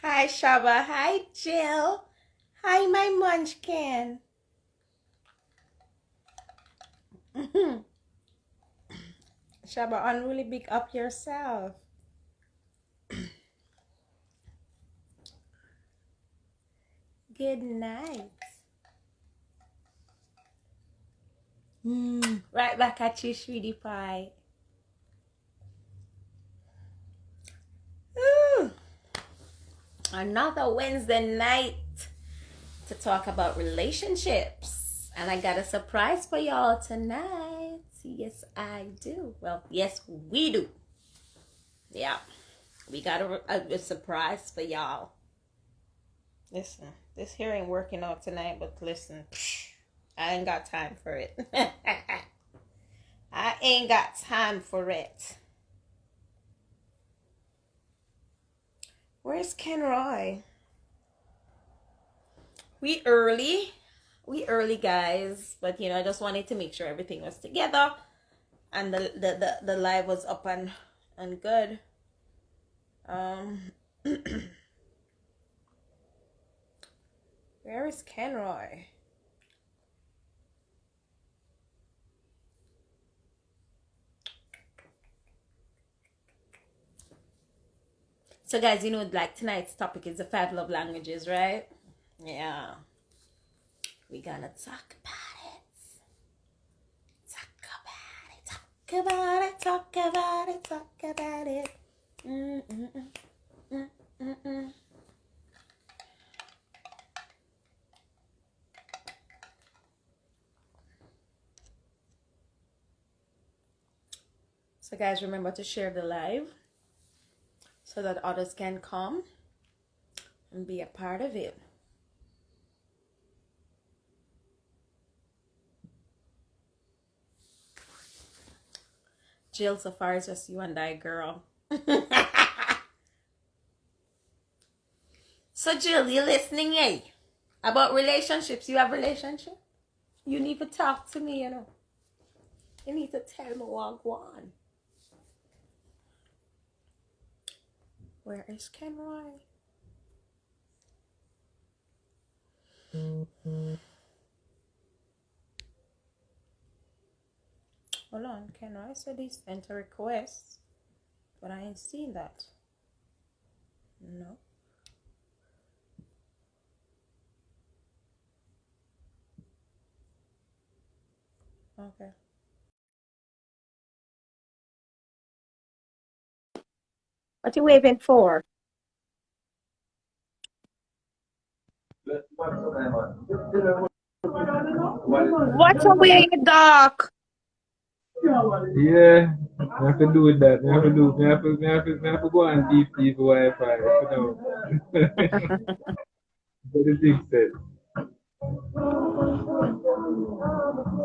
Hi, Shaba. Hi, Jill. Hi, my munchkin. Shaba, unruly big up yourself. Good night. Right back at you, sweetie pie. Ooh, another Wednesday night to talk about relationships. And I got a surprise for y'all tonight. Yes, I do. Well, yes, we do. Yeah, we got a surprise for y'all. Listen, this here ain't working out tonight, but listen, I ain't got time for it. I ain't got time for it. Where's Ken Roy? We early. We early, guys. But, I just wanted to make sure everything was together. And the live was up and good. Where is Ken Roy? So, guys, like tonight's topic is the 5 love languages, right? Yeah. We're gonna talk about it. Talk about it, talk about it, talk about it. So guys, remember to share the live so that others can come and be a part of it. Jill, so far it's just you and I, girl. So Jill, you listening, eh? About relationships. You have relationship? You need to talk to me, You need to tell me what go on. Where is Ken Roy? Hold on, Ken Roy said he sent a request, but I ain't seen that. No. Okay. What you waving for? What's away in the dark? Yeah, I have to do with that. I have to go on DP for Wi-Fi. You know. But the thing said. So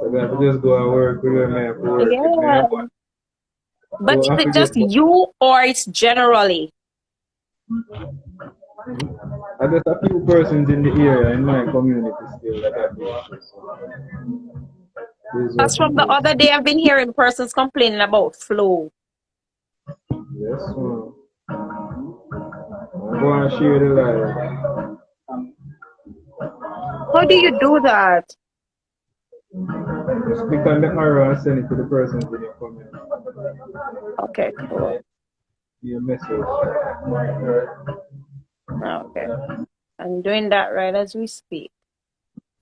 I have to just go and work with man for work. Yeah. But So I is have it to just just go. you or it's generally? I just a few persons in the area in my community still that have been. Because from the other day, I've been hearing persons complaining about flu. Yes, so I'm going to share the live. How do you do that? Just click on the arrow and send it to the persons in your comment. Okay, cool. Your message. Okay. I'm doing that right as we speak.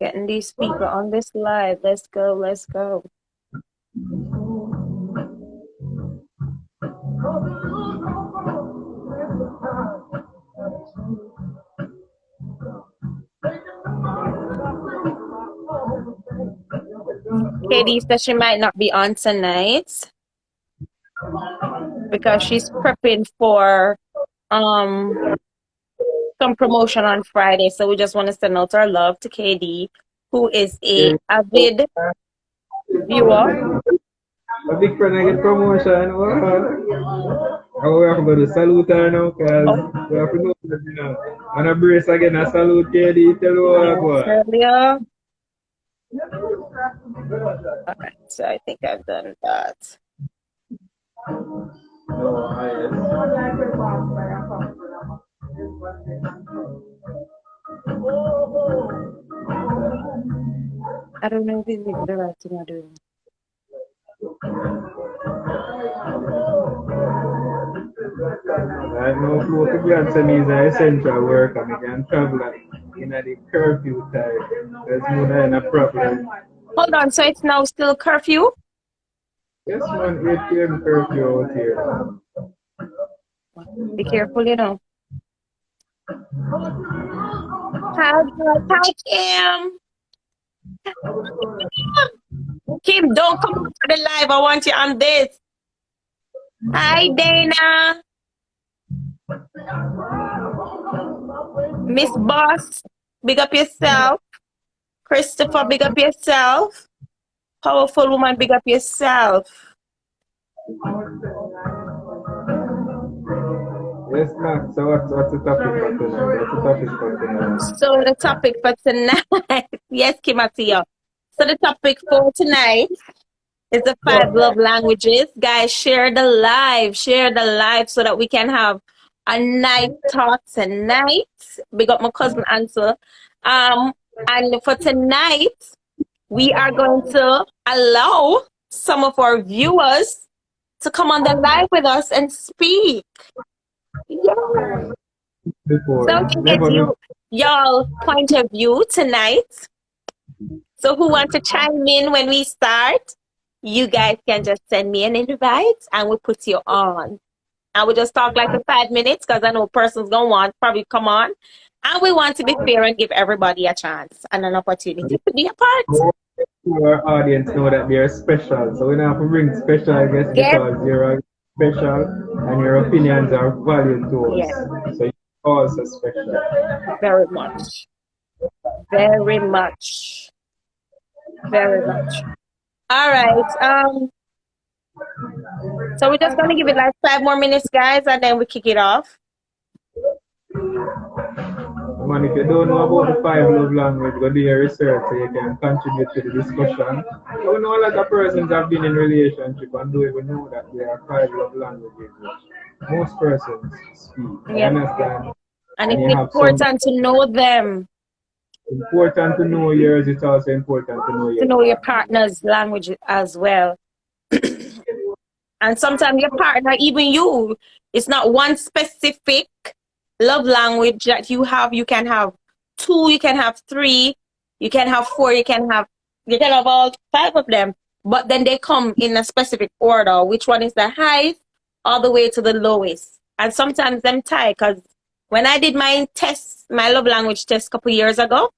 Getting these people on this live. Let's go, let's go. Katie said she might not be on tonight because she's prepping for some promotion on Friday. So we just want to send out our love to KD, who is a avid viewer. A big friend I get promotion. Oh, we have to go to salute her now because we have to know that, And a brace again, a salute KD, tell you what, Yes, boy. earlier. All right, so I think I've done that. No, I don't know if it's the right thing to do. I know flow to grandson is an essential work and we can travel in the curfew time. There's more than a problem. Hold on, so it's now still curfew? Yes, man, 8 p.m. curfew out here. Be careful, you know. Hi, Kim. Kim, don't come to the live. I want you on this. Hi, Dana. Miss Boss, big up yourself. Christopher, big up yourself. Powerful woman, big up yourself. Yes, ma'am. So what's the topic for tonight? What's the topic for tonight? So the topic for tonight, yes, Kim, I see you. So the topic for tonight is the 5 love languages. Guys, share the live so that we can have a night talk tonight. Big up my cousin Ansel. And for tonight, we are going to allow some of our viewers to come on the live with us and speak. Yeah. Before, So we can get y'all point of view tonight. So who wants to chime in when we start? You guys can just send me an invite and we'll put you on. And we'll just talk like for 5 minutes because I know person's going to want probably come on. And we want to be fair and give everybody a chance and an opportunity to be a part. Our audience know that they're special, so we don't have to bring special guests because you're special and your opinions are valued to us. Yeah. So you're also special. Very much. Very much. Very much. All right. So we're just gonna give it like 5 more minutes, guys, and then we kick it off. Man, if you don't know about the 5 love language, go do your research so you can contribute to the discussion. We know a lot of persons have been in relationship and don't even know that there are 5 love languages which most persons speak. Yeah. Understand? And it's important to know them. Important to know yours. It's also important to know yours. To know your partner's language as well. And sometimes your partner, even you, it's not one specific love language that you have. You can have 2, you can have 3, you can have 4, you can have all 5 of them. But then they come in a specific order. Which one is the highest all the way to the lowest? And sometimes them tie, because when I did my test, my love language test a couple years ago,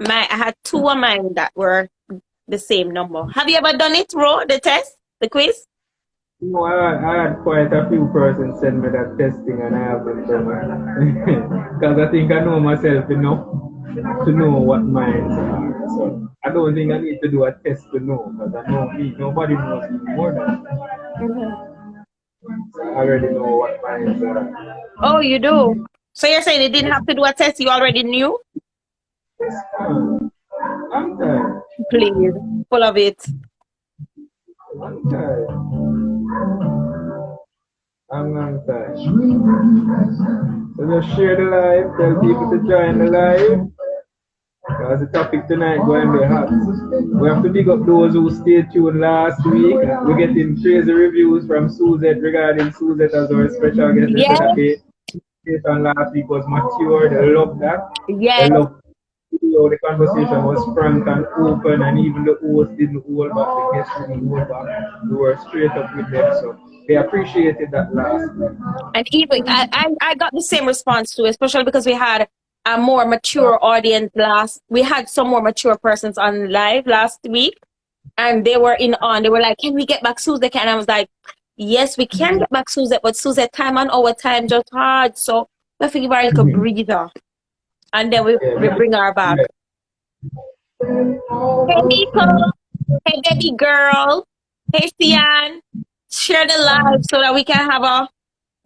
I had 2 of mine that were the same number. Have you ever done it, Ro, the test, the quiz? No, I had quite a few persons send me that testing and I haven't done it. Because I think I know myself enough to know what mine are. So I don't think I need to do a test to know, because I know me. Nobody knows me more than me. So I already know what mine are. Oh, you do? So you're saying you didn't have to do a test, you already knew? Yes, I'm tired. Please, full of it. I'm tired. I'm tired. So just share the live, tell people to join the live. Because the topic tonight going to be hot. We have to big up those who stayed tuned last week. We're getting crazy reviews from Suzette regarding Suzette as our special guest. Yeah. Based on last week was mature. They loved that. Yeah. They loved the conversation was frank and open, and even the host didn't hold back, the guests didn't hold back. We were straight up with them, so they appreciated that last week. And even I got the same response too, especially because we had a more mature audience we had some more mature persons on live last week, and they were they were like, can we get back Suzette? And I was like, yes, we can get back Suzette, but Suzette time and our time just hard, so we have to give her a little breather. And then we bring her back. Hey, Nico. Hey, baby girl. Hey, Sian. Share the live so that we can have a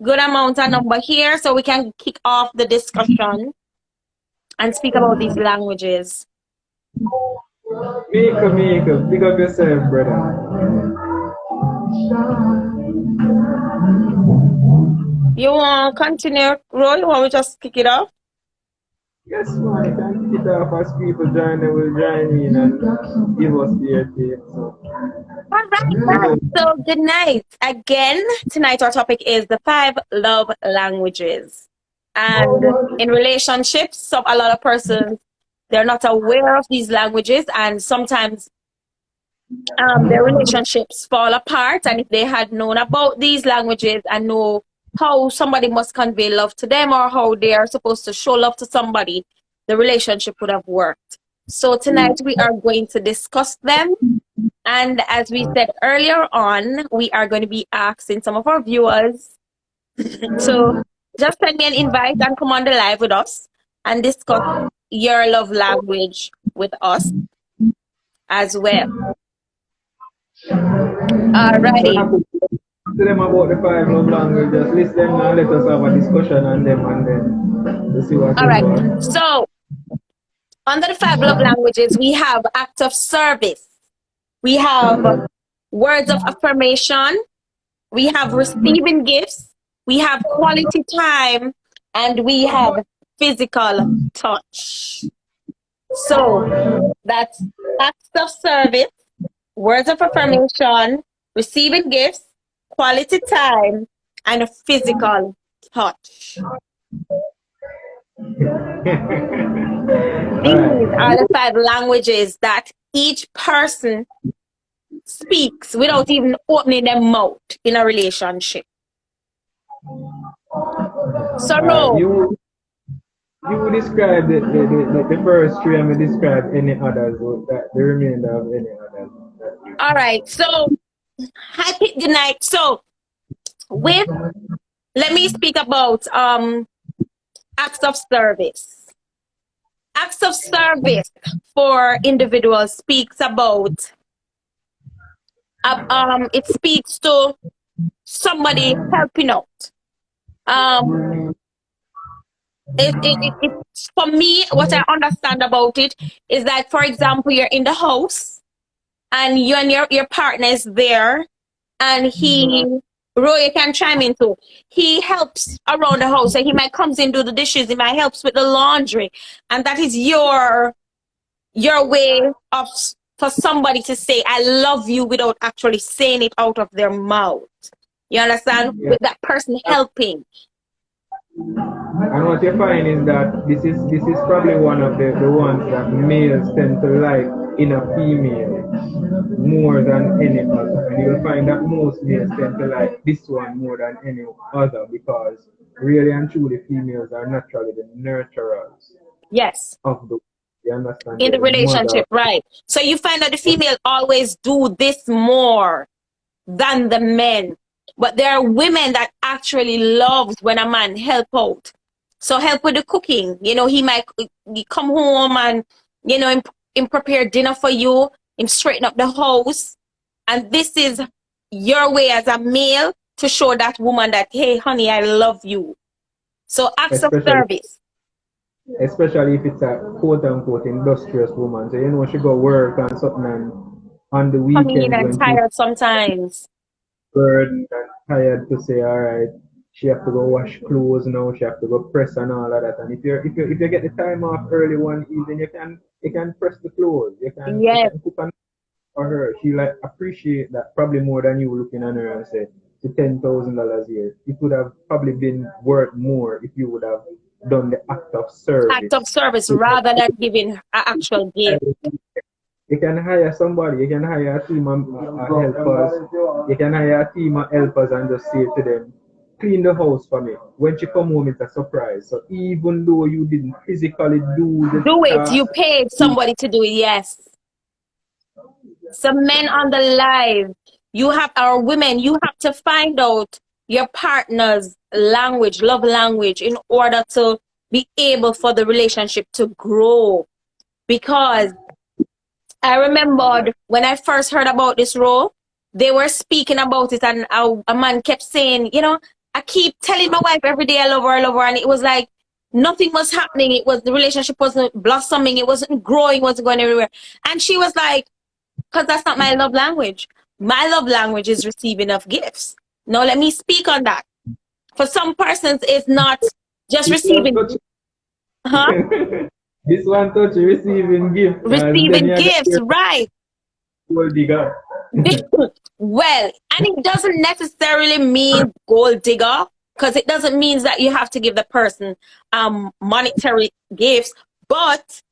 good amount of number here so we can kick off the discussion and speak about these languages. Mika, big up yourself, brother. You want to continue, Ro? You want me to just kick it off? Yes, man, you can kick it off as people join, they will join in and give us their take. So, All right, guys. So good night. Again, tonight our topic is the 5 love languages. And in relationships, a lot of persons, they're not aware of these languages, and sometimes their relationships fall apart. And if they had known about these languages and know how somebody must convey love to them or how they are supposed to show love to somebody, the relationship would have worked. So tonight we are going to discuss them. And as we said earlier on, we are going to be asking some of our viewers to just send me an invite and come on the live with us and discuss your love language with us as well. Alrighty. to them about the 5 love languages, list them and let us have a discussion on them and then we'll see what All right. we So under the 5 love languages, we have acts of service. We have words of affirmation. We have receiving gifts. We have quality time. And we have physical touch. So that's acts of service, words of affirmation, receiving gifts, quality time, and physical touch. These are the 5 languages that each person speaks without even opening their mouth in a relationship. So, Ro, you describe the first 3 and we describe any others, or the remainder of any others. all right. So, happy good night. So, let me speak about acts of service. Acts of service for individuals speaks about it speaks to somebody helping out. For me, what I understand about it is that, for example, you're in the house and you and your partner is there, and Roy can chime in too. He helps around the house. So he might comes in, do the dishes, he might helps with the laundry. And that is your way of for somebody to say I love you without actually saying it out of their mouth. You understand? Yeah. With that person helping. And what you find is that this is probably one of the ones that males tend to like in a female more than any other. And you'll find that most males tend to like this one more than any other because really and truly females are naturally the nurturers. Yes. Of the, you understand? In the relationship, right. So you find that the female always do this more than the men. But there are women that actually loves when a man help out. So help with the cooking. You know, he might come home and, you know, him prepare dinner for you, him straighten up the house. And this is your way as a male to show that woman that, hey, honey, I love you. So acts of service. Especially if it's a quote-unquote industrious woman. So, you know, she go work and something and on the weekend. I mean, I'm tired sometimes. Burdened and tired to say, all right, she have to go wash clothes now, she have to go press and all of that. And if you get the time off early one evening, you can press the clothes. You can cook for her. She like appreciate that probably more than you looking at her and say to $10,000 a year. It would have probably been worth more if you would have done the act of service. Act of service rather than giving an actual gift. You can hire somebody, you can hire a team of helpers. You can hire a team of helpers and just say to them, clean the house for me. When she come home, it's a surprise. So even though you didn't physically do it, you paid somebody to do it, yes. Some men on the live, women, you have to find out your partner's language, love language, in order to be able for the relationship to grow. Because I remembered when I first heard about this role, they were speaking about it, and a man kept saying, you know, I keep telling my wife every day I love her, and it was like nothing was happening. The relationship wasn't blossoming, it wasn't growing, it wasn't going everywhere. And she was like, because that's not my love language. My love language is receiving of gifts. Now let me speak on that. For some persons, it's not just This one receiving, touch, huh? this one touch receiving gift, and then Receiving you got gifts, your right? gold digger. Well, and it doesn't necessarily mean gold digger, because it doesn't mean that you have to give the person monetary gifts, but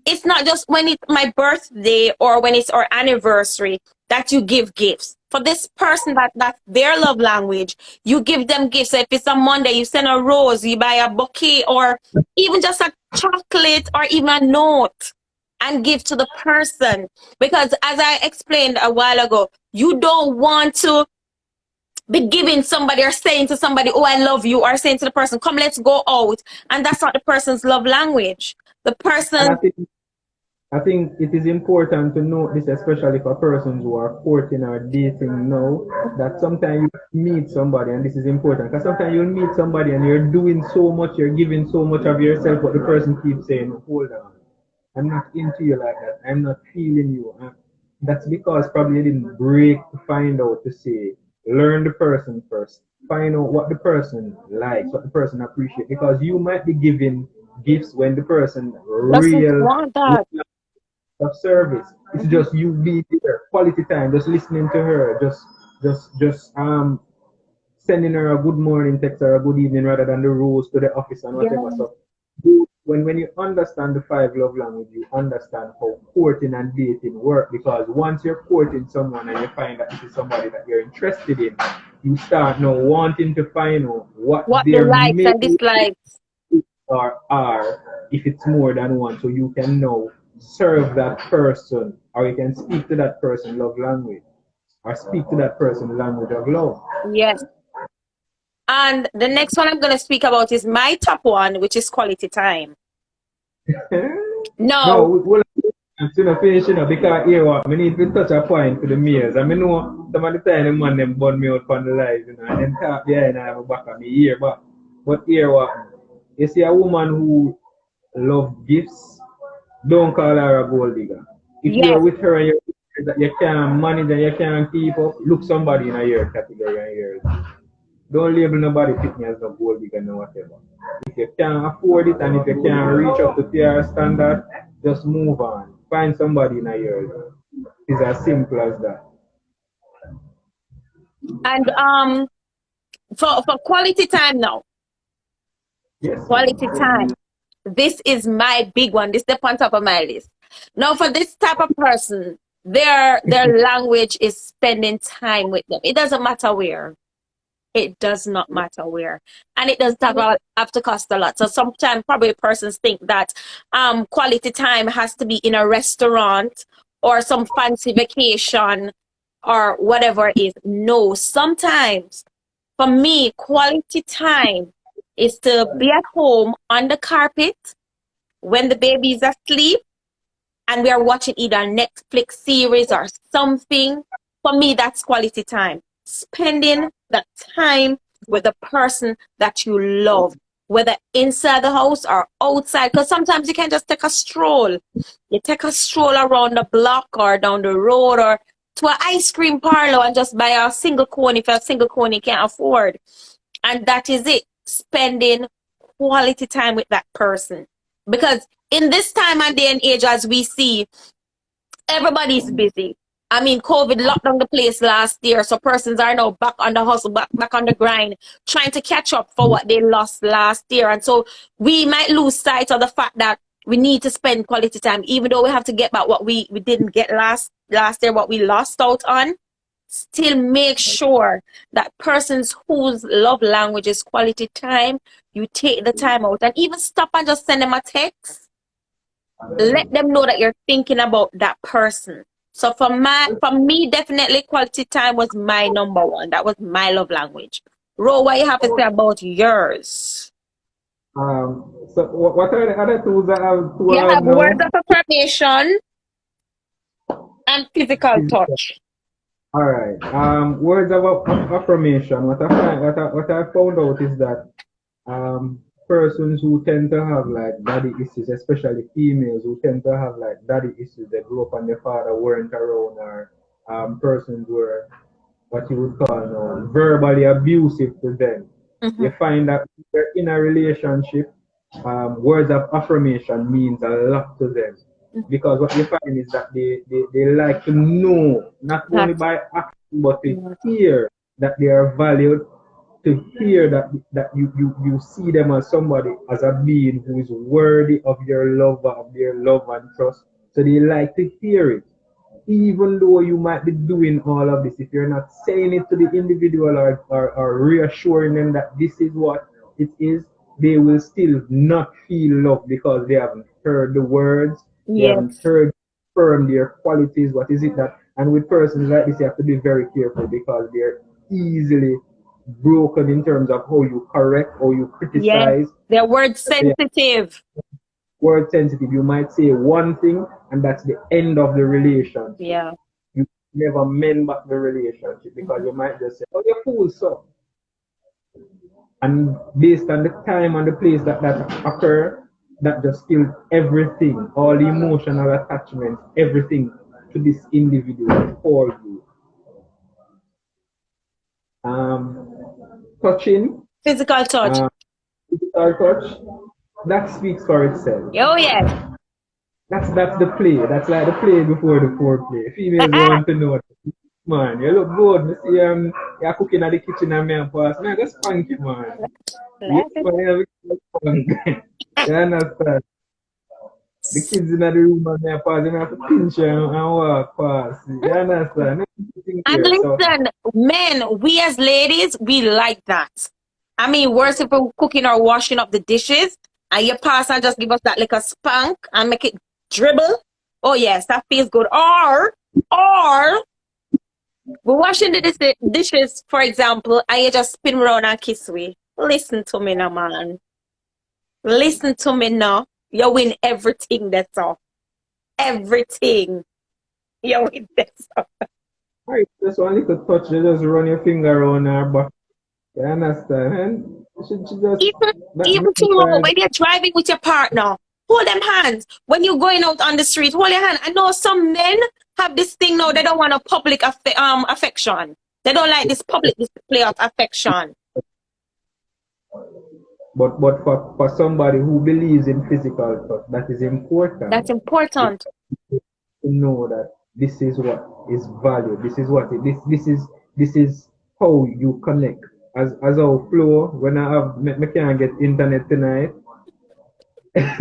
it's not just when it's my birthday or when it's our anniversary that you give gifts. For this person that's their love language, you give them gifts. So if it's a Monday, you send a rose, you buy a bouquet, or even just a chocolate or even a note and give to the person. Because as I explained a while ago, you don't want to be giving somebody or saying to somebody, oh, I love you, or saying to the person, come, let's go out. And that's not the person's love language. The And person, I think it is important to note this, especially for persons who are courting or dating now, that sometimes you meet somebody, and this is important, because sometimes you'll meet somebody and you're doing so much, you're giving so much of yourself, but the person keeps saying, hold on, I'm not into you like that, I'm not feeling you. That's because probably you didn't break to find out to say, learn the person first, find out what the person likes, what the person appreciates, because you might be giving gifts when the person doesn't real want that. of service. It's just you being there, quality time, just listening to her, just sending her a good morning text or a good evening rather than the rules to the office and Yeah. whatever. So when you understand the five love language, you understand how courting and dating work, because once you're courting someone and you find that this is somebody that you're interested in, you start now wanting to find out what What the their likes main and dislikes. are if it's more than one, so you can now serve that person, or you can speak to that person love language, or speak to that person language of love. Yes. And the next one I'm going to speak about is my top one, which is quality time. No, No, we'll finish, because here what, we need to touch a point to the males. I mean, know some of the time the man them burn me out on the lives, and then talk behind and have a back of me here, but here what, you see a woman who love gifts, don't call her a gold digger. If you're yes, with her and that you can't manage and you can't keep up, look somebody in a year category and yours. Don't label nobody pick me as no gold digger no whatever. If you can't afford it and if you can't reach up to their standard, just move on. Find somebody in a year. It's as simple as that. and for quality time now, Yes. quality time. This is my big one. This is the on top of my list. Now, for this type of person, their language is spending time with them. It doesn't matter where. It does not matter where. And it does have to cost a lot. So sometimes probably persons think that quality time has to be in a restaurant or some fancy vacation or whatever it is. No, sometimes for me, quality time is to be at home on the carpet when the baby is asleep and we are watching either a Netflix series or something. For me, that's quality time. Spending that time with the person that you love, whether inside the house or outside. Because sometimes you can just take a stroll. You take a stroll around the block or down the road or to an ice cream parlor and just buy a single cone if a single cone you can't afford. And that is it. Spending quality time with that person. Because in this time and day and age, as we see, everybody's busy. I mean, COVID locked down the place last year, so persons are now back on the hustle, back on the grind, trying to catch up for what they lost last year. And so we might lose sight of the fact that we need to spend quality time, even though we have to get back what we didn't get last year, what we lost out on. Still make sure that persons whose love language is quality time, you take the time out and even stop and just send them a text. Let them know that you're thinking about that person. So for me, definitely quality time was my number one. That was my love language. Ro, what you have to say about yours? So what are the other tools that I have to You add have words now? of affirmation and physical touch. All right. Words of affirmation. What I found out is that persons who tend to have like daddy issues, especially females who tend to have like daddy issues, they grew up and their father weren't around, or persons were what you would call now verbally abusive to them. You find that if you're in a relationship, words of affirmation means a lot to them. Because what you find is that they like to know, not only That's by action, but to hear that they are valued, to hear that you see them as somebody, as a being who is worthy of your love, of their love and trust. So they like to hear it. Even though you might be doing all of this, if you're not saying it to the individual or reassuring them that this is what it is, they will still not feel love because they haven't heard the words, they haven't yes. heard firm their qualities. What is it that? And with persons like this, you have to be very careful because they're easily broken in terms of how you correct or you Yes. criticize. They're word They are sensitive. word sensitive. You might say one thing, and that's the end of the relationship. Yeah. You never mend back the relationship because you might just say, "Oh, you're fool, so." And based on the time and the place that occur, that just killed everything, all the emotional attachment, everything to this individual for you. Touching, Physical touch. physical touch, that speaks for itself. Oh, yes. That's the play. That's like the play before the foreplay. Females want to know, man, you look good. Me see you're cooking at the kitchen and me and pass. Man, that's funky, man. Yes, man, you understand? The kids in the room and me and pass, you have to pinch you and walk past. You understand? And So, listen, men, we as ladies, we like that. I mean, worse if we're cooking or washing up the dishes and your pass and just give us that little spank and make it dribble. Oh, yes, that feels good. Or we're washing the dishes, for example, and you just spin around and kiss me. Listen to me now, man. Listen to me now. You win everything that's all. Everything. You win that's all. right, just one little touch, you just run your finger around her back. You understand? And she just, Even tomorrow, when you're driving with your partner, hold them hands. When you're going out on the street, hold your hand. I know some men have this thing now, they don't want a public affection. They don't like this public display of affection. But for somebody who believes in physical touch, that is important. That's important. To know that this is what is valued. This is what this is how you connect. As our flow, when I can't get internet tonight. As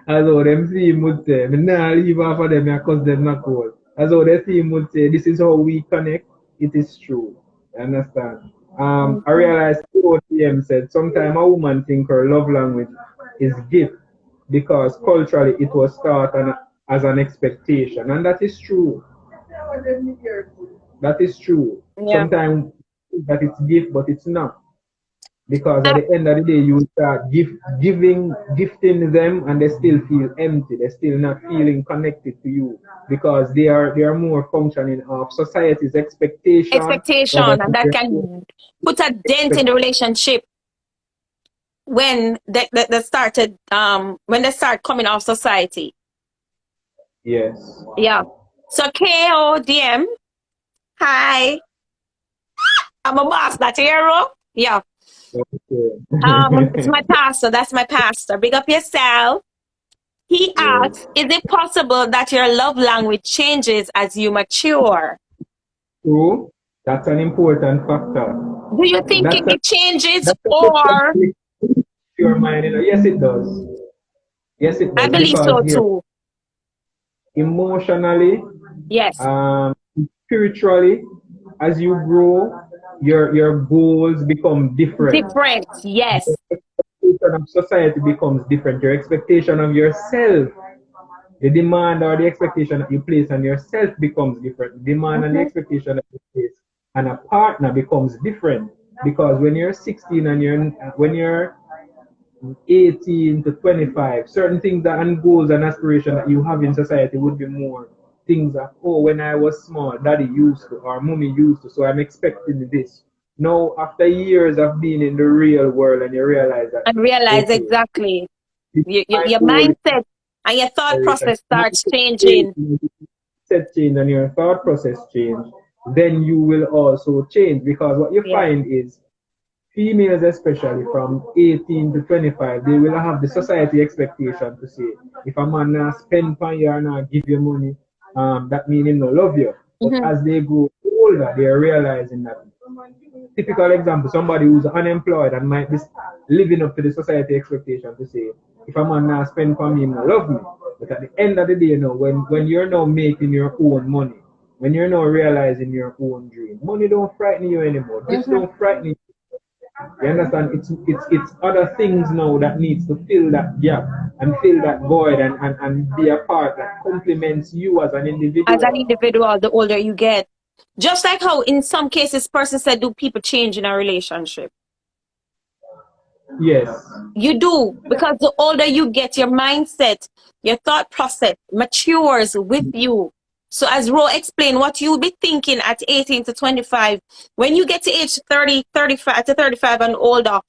how them see him would say, me nah leave off of them because them not cold. As how they see him would say, this is how we connect. It is true. You understand? I realized OTM said sometimes a woman think her love language is gift because culturally it was taught as an expectation, and that is true. That is true. Yeah. Sometimes that it's gift, but it's not. Because at the end of the day, you start gifting them, and they still feel empty. They're still not feeling connected to you because they are more functioning of society's expectation, And that can put a dent in the relationship when they started when they start coming off society. Yes. Yeah. So KODM, hi. I'm a boss, that's a hero. Yeah. Okay. It's my pastor. That's my pastor. Big up yourself. He asks, is it possible that your love language changes as you mature? True. That's an important factor. Do you think it changes or? Your mind, yes, it does. Yes, it does. I believe so too. Emotionally, yes. Spiritually, as you grow, your goals become different. Different, yes. The expectation of society becomes different. Your expectation of yourself, the demand or the expectation that you place on yourself becomes different. The demand and the expectation that you place on a partner becomes different. Because when you're 16 and when you're 18 to 25, certain things and goals and aspirations that you have in society would be more things that, oh, when I was small, daddy used to or mommy used to, so I'm expecting this. Now, after years of being in the real world, and you realize that. And realize okay, exactly. Your mindset and your thought process starts changing. Set change and your thought process change, then you will also change, because what you find is females especially from 18 to 25, they will have the society expectation to say, if a man not spend for you or not give you money, that means he no love you. But Mm-hmm. as they grow older, they are realizing that. Typical example, somebody who's unemployed and might be living up to the society expectation to say, if a man not spend for me, he no love me. But at the end of the day, you know, when you're now making your own money, when you're now realizing your own dream, money don't frighten you anymore. This Mm-hmm. don't frighten you. You understand? It's other things now that needs to fill that gap and fill that void and be a part that complements you as an As an individual. individual, the older you get. Just like how in some cases, person said, do people change in a relationship? Yes. You do, because the older you get, your mindset, your thought process matures with you. So as Ro explained, what you'll be thinking at 18 to 25, when you get to age 30, 35 to 35 and older,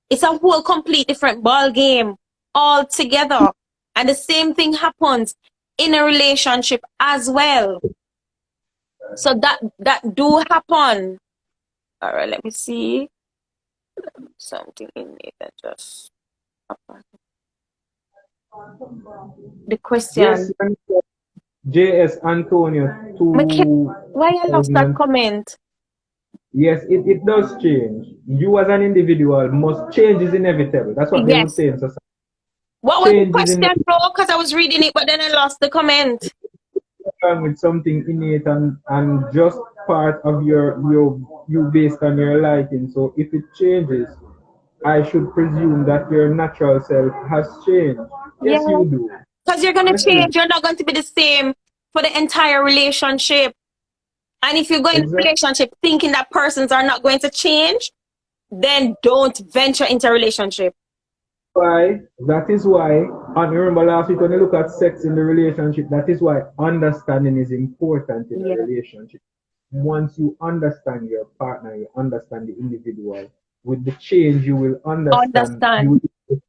it's a whole complete different ball game altogether. And the same thing happens in a relationship as well. So that do happen. All right, let me see. Something in it that just happened. The question. Yes, JS Antonio Why I lost that comment? Yes, it does change. You as an individual must change is inevitable. That's what they would Yes. say in society. What was the Change is question, inevitable. bro? Because I was reading it, but then I lost the comment. With something innate and just part of you based on your liking. So if it changes, I should presume that your natural self has changed. Yes, Yeah. you do. Because you're going to Yes, you change. do. You're not going to be the same for the entire relationship. And if you go in a Exactly. relationship thinking that persons are not going to change, then don't venture into a relationship. That is why, and remember last week when you look at sex in the relationship, that is why understanding is important in a Yeah. relationship. Once you understand your partner, you understand the individual. With the change, you will understand. You will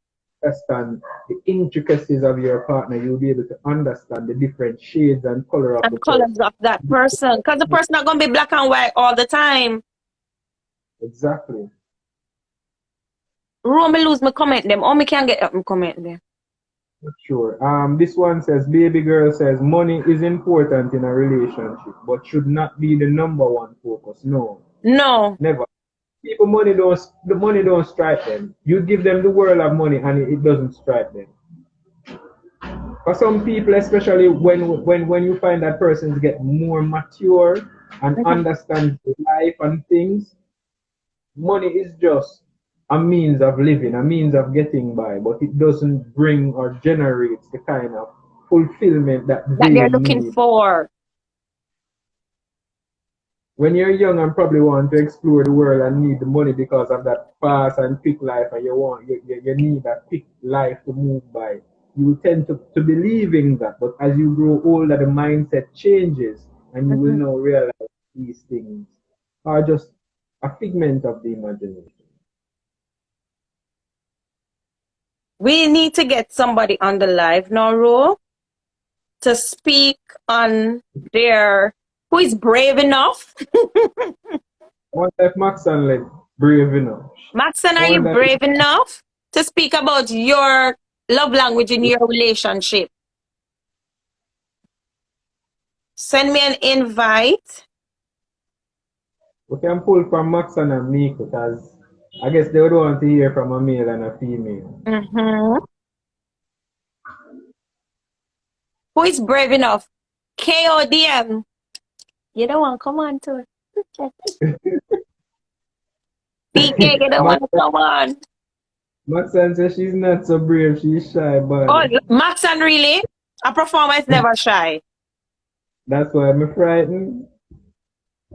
understand the intricacies of your partner. You'll be able to understand the different shades and color of And the colors person. of that person. Because the person not going to be black and white all the time. Exactly. Rome, me lose my comment them. Or me can get up my comment them. Sure. This one says, baby girl says, money is important in a relationship, but should not be the number one focus. No, No. never. People, the money don't strike them. You give them the world of money and it doesn't strike them. For some people, especially when you find that persons get more mature and understand life and things, money is just a means of living, a means of getting by, but it doesn't bring or generate the kind of fulfillment that That they they're looking need. for. When you're young and probably want to explore the world and need the money because of that fast and quick life, and you need that quick life to move by, you tend to believe in that. But as you grow older, the mindset changes, and you will now realize these things are just a figment of the imagination. We need to get somebody on the live now, Ro, to speak on who is brave enough. What if Maxon like brave enough? Maxon, are you brave enough to speak about your love language in your relationship? Send me an invite. We can pull from Maxon and me because I guess they would want to hear from a male and a female. Who is brave enough? KODM. You don't want to come on to it. PK, you don't want to come on. Maxon says she's not so brave, she's shy, but Oh, Maxon, really? A performer is never shy. that's why I'm frightened.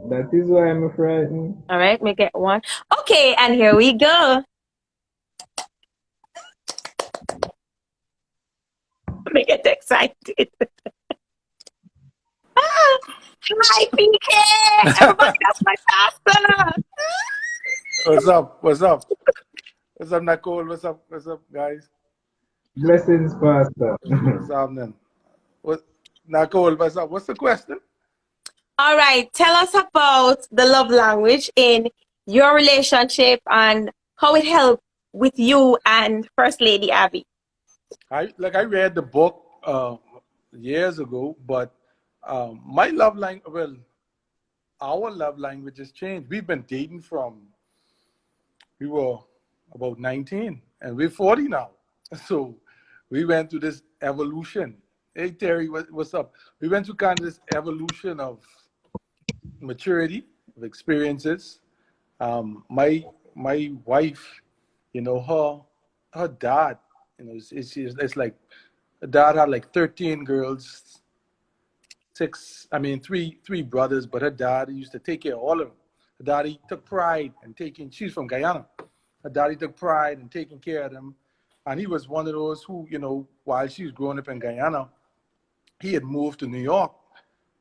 That is why I'm frightened. All right, make it one. Okay, and here we go. Make it excited. Hi, PK! Everybody, that's my pastor. What's up? What's up? What's up, Nicole? What's up? What's up, guys? Blessings, Pastor. What's happening? Nicole, what's up? What's the question? All right, tell us about the love language in your relationship and how it helped with you and First Lady Abby. I read the book years ago, but my love language, well, our love language has changed. We've been dating from we were about 19, and we're 40 now. So we went through this evolution. Hey Terry, what's up? We went through kind of this evolution of maturity, of experiences. My wife, you know, her dad, you know, it's like her dad had like 13 girls, three brothers, but her dad used to take care of all of them. Her daddy took pride in taking, she's from Guyana. Her daddy took pride in taking care of them. And he was one of those who, you know, while she was growing up in Guyana, he had moved to New York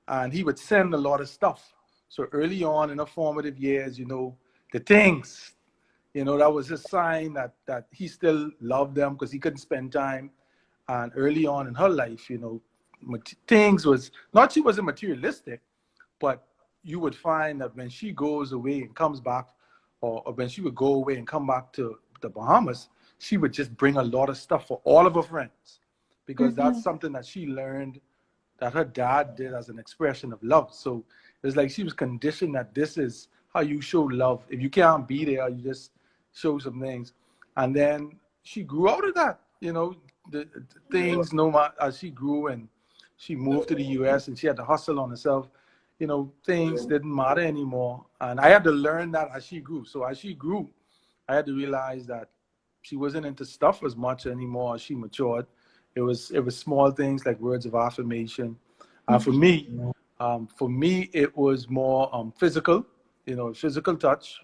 and he would send a lot of stuff. So early on in her formative years, you know, the things, you know, that was a sign that he still loved them because he couldn't spend time. And early on in her life, you know, things was, not she wasn't materialistic, but you would find that when she goes away and comes back, or when she would go away and come back to the Bahamas, she would just bring a lot of stuff for all of her friends because that's something that she learned that her dad did as an expression of love. So it's like she was conditioned that this is how you show love. If you can't be there, you just show some things. And then she grew out of that, you know, the things, no matter as she grew and she moved to the US and she had to hustle on herself, you know, things didn't matter anymore. And I had to learn that as she grew. So as she grew, I had to realize that she wasn't into stuff as much anymore as she matured. It was small things like words of affirmation. For me, it was more physical, you know, physical touch,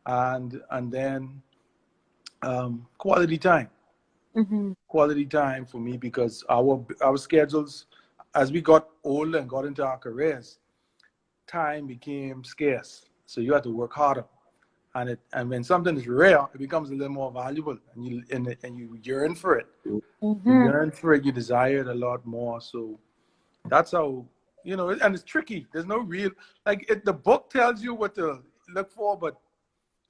and then quality time. Quality time for me because our schedules, as we got older and got into our careers, time became scarce. So you had to work harder. And when something is rare, it becomes a little more valuable, and you yearn for it. You yearn for it. You desire it a lot more. So that's how, you know. And it's tricky. There's no real the book tells you what to look for, but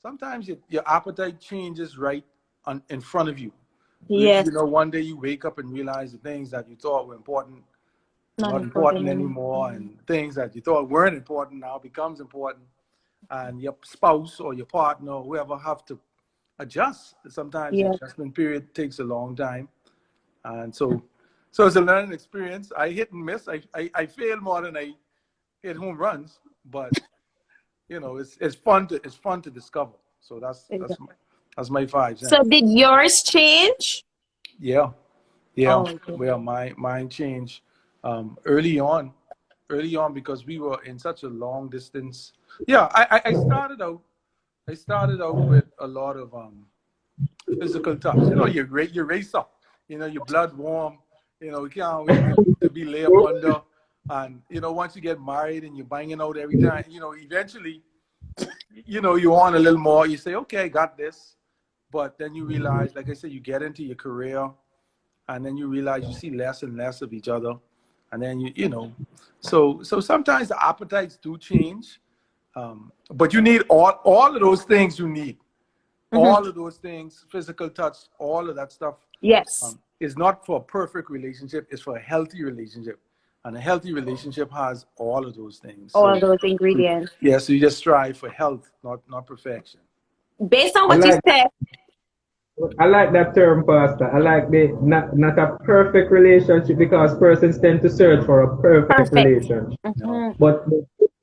sometimes your appetite changes right in front of you. Yes. You know, one day you wake up and realize the things that you thought were important, not important anymore, and things that you thought weren't important now becomes important. And your spouse or your partner or whoever have to adjust. Sometimes the adjustment period takes a long time. And so it's a learning experience. I hit and miss. I fail more than I hit home runs, but you know, it's fun to discover. So that's my 5 cents. So did yours change? Yeah. Oh, okay. Well, mine changed early on because we were in such a long distance. Yeah, I started out with a lot of physical touch. You know, you race up. You know, your blood warm. You know, you can't wait to be lay up under. And you know, once you get married and you're banging out every time, you know, eventually, you know, you want a little more. You say, okay, I got this. But then you realize, like I said, you get into your career, and then you realize you see less and less of each other. And then you know, so sometimes the appetites do change, but you need all of those things. You need all of those things, physical touch, all of that stuff. Yes, is not for a perfect relationship. It's for a healthy relationship, and a healthy relationship has all of those things. All those ingredients. Yeah, so you just strive for health, not perfection. Based on what you said. I like that term, Pastor. I like the not a perfect relationship because persons tend to search for a perfect relationship. But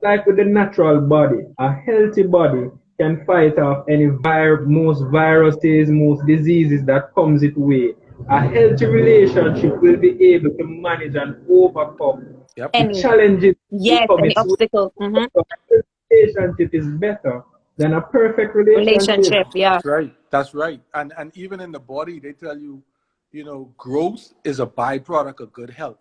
like with the natural body, a healthy body can fight off any most viruses, most diseases that comes its way. A healthy relationship will be able to manage and overcome the challenges. Yes, any obstacle. Relationship is better than a perfect relationship. Yeah. That's right. And even in the body, they tell you, you know, growth is a byproduct of good health.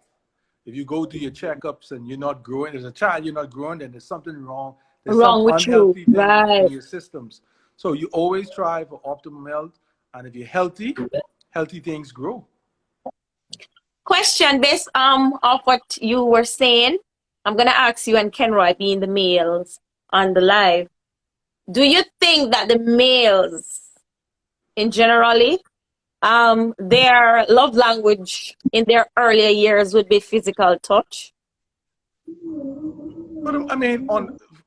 If you go do your checkups and you're not growing, as a child, you're not growing, then there's something wrong. There's wrong some with you, right? In your systems. So you always strive for optimal health. And if you're healthy things grow. Question based of what you were saying. I'm gonna ask you and Kenroy being the males on the live. Do you think that the males in generally, their love language in their earlier years would be physical touch. But I mean,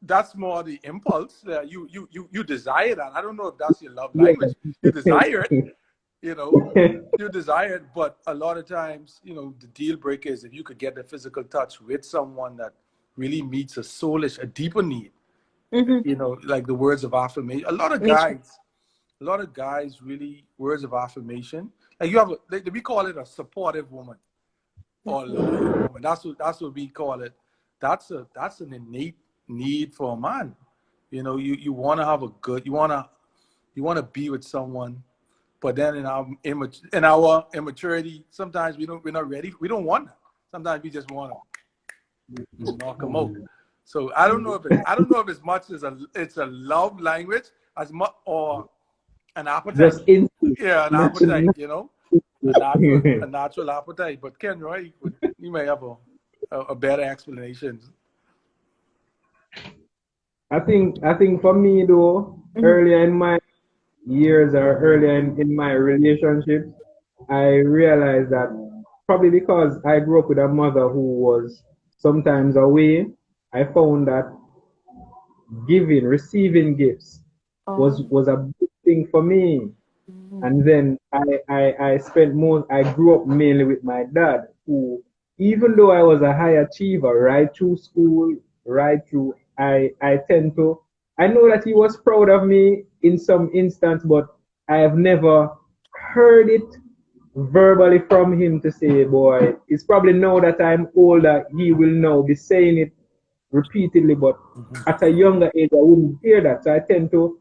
that's more the impulse that you desire that. I don't know if that's your love language. You desire it, you know, you desire it. But a lot of times, you know, the deal breaker is if you could get the physical touch with someone that really meets a soulish, a deeper need. You know, like the words of affirmation. A lot of guys really words of affirmation. Like you have we call it a supportive woman or a loyal woman. That's what we call it. That's an innate need for a man. You know, you want to have you want to be with someone, but then in our immaturity, sometimes we're not ready. We don't want that. Sometimes we just want to knock them out. So I don't know if as much as it's a love language as much or an appetite. An appetite, you know, a natural appetite. But Ken Roy, you may have a better explanation. I think for me though, earlier in my years or earlier in my relationships, I realized that probably because I grew up with a mother who was sometimes away, I found that receiving gifts was a big thing for me. And then I grew up mainly with my dad, who, even though I was a high achiever right through school, I know that he was proud of me in some instance, but I have never heard it verbally from him to say, boy, it's probably now that I'm older, he will now be saying it repeatedly, but at a younger age, I wouldn't hear that. So I tend to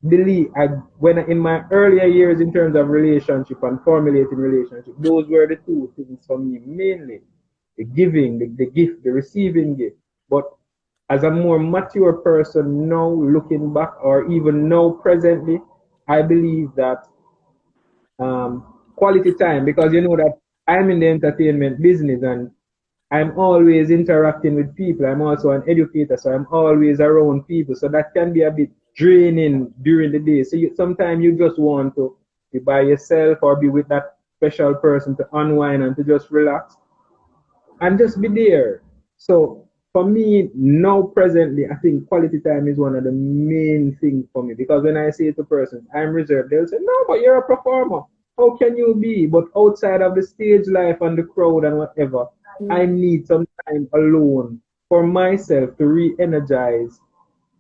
believe, when in my earlier years in terms of relationship and formulating relationship, those were the two things for me mainly. The giving, the gift, the receiving gift. But as a more mature person now, looking back, or even now presently, I believe that quality time, because you know that I'm in the entertainment business and I'm always interacting with people. I'm also an educator, so I'm always around people. So that can be a bit draining during the day. So sometimes you just want to be by yourself or be with that special person to unwind and to just relax and just be there. So for me, now presently, I think quality time is one of the main things for me, because when I say to persons, I'm reserved, they'll say, no, but you're a performer. How can you be? But outside of the stage life and the crowd and whatever, I need some time alone for myself to re-energize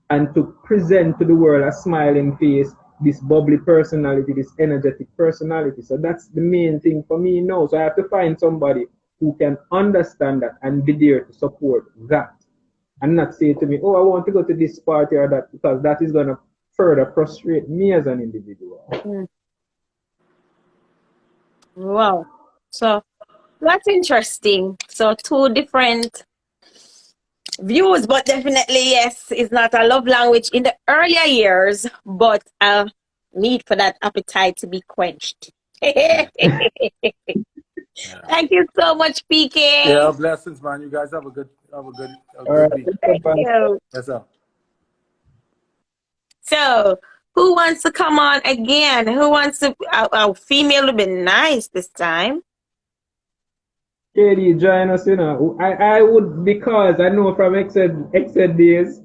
and to present to the world a smiling face, this bubbly personality, this energetic personality. So that's the main thing for me now. So I have to find somebody who can understand that and be there to support that. And not say to me, oh, I want to go to this party or that, because that is going to further frustrate me as an individual. Wow. So that's interesting. So two different views, but definitely, yes, it's not a love language in the earlier years, but a need for that appetite to be quenched. Thank you so much, PK. Yeah, blessings, man. You guys have a good week. Thank you. That's all. So, who wants to come on again? Who wants to? Our female would be nice this time. KD, join us, you know. I would, because I know from Exed days,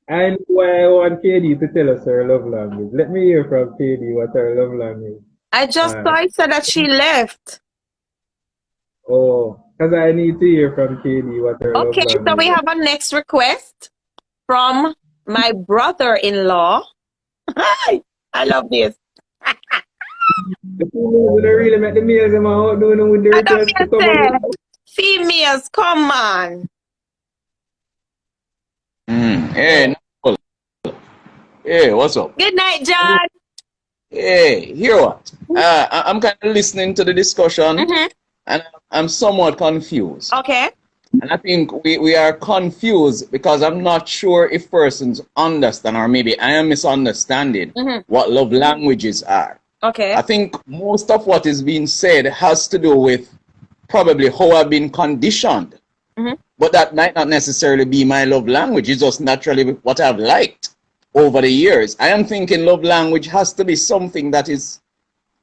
I know why I want KD to tell us her love language. Let me hear from KD what her love language. I just thought I said that she left. Oh, because I need to hear from KD what her love language. Okay, so we have a next request from my brother-in-law. I love this. The females don't really make the males them out doing with the request to come on. Females, come on. Hey, Nicole. Hey, what's up? Good night, John. Hey, hear what? I'm kind of listening to the discussion, and I'm somewhat confused. Okay. And I think we are confused because I'm not sure if persons understand, or maybe I am misunderstanding what love languages are. Okay. I think most of what is being said has to do with probably how I've been conditioned. But that might not necessarily be my love language. It's just naturally what I've liked over the years. I am thinking love language has to be something that is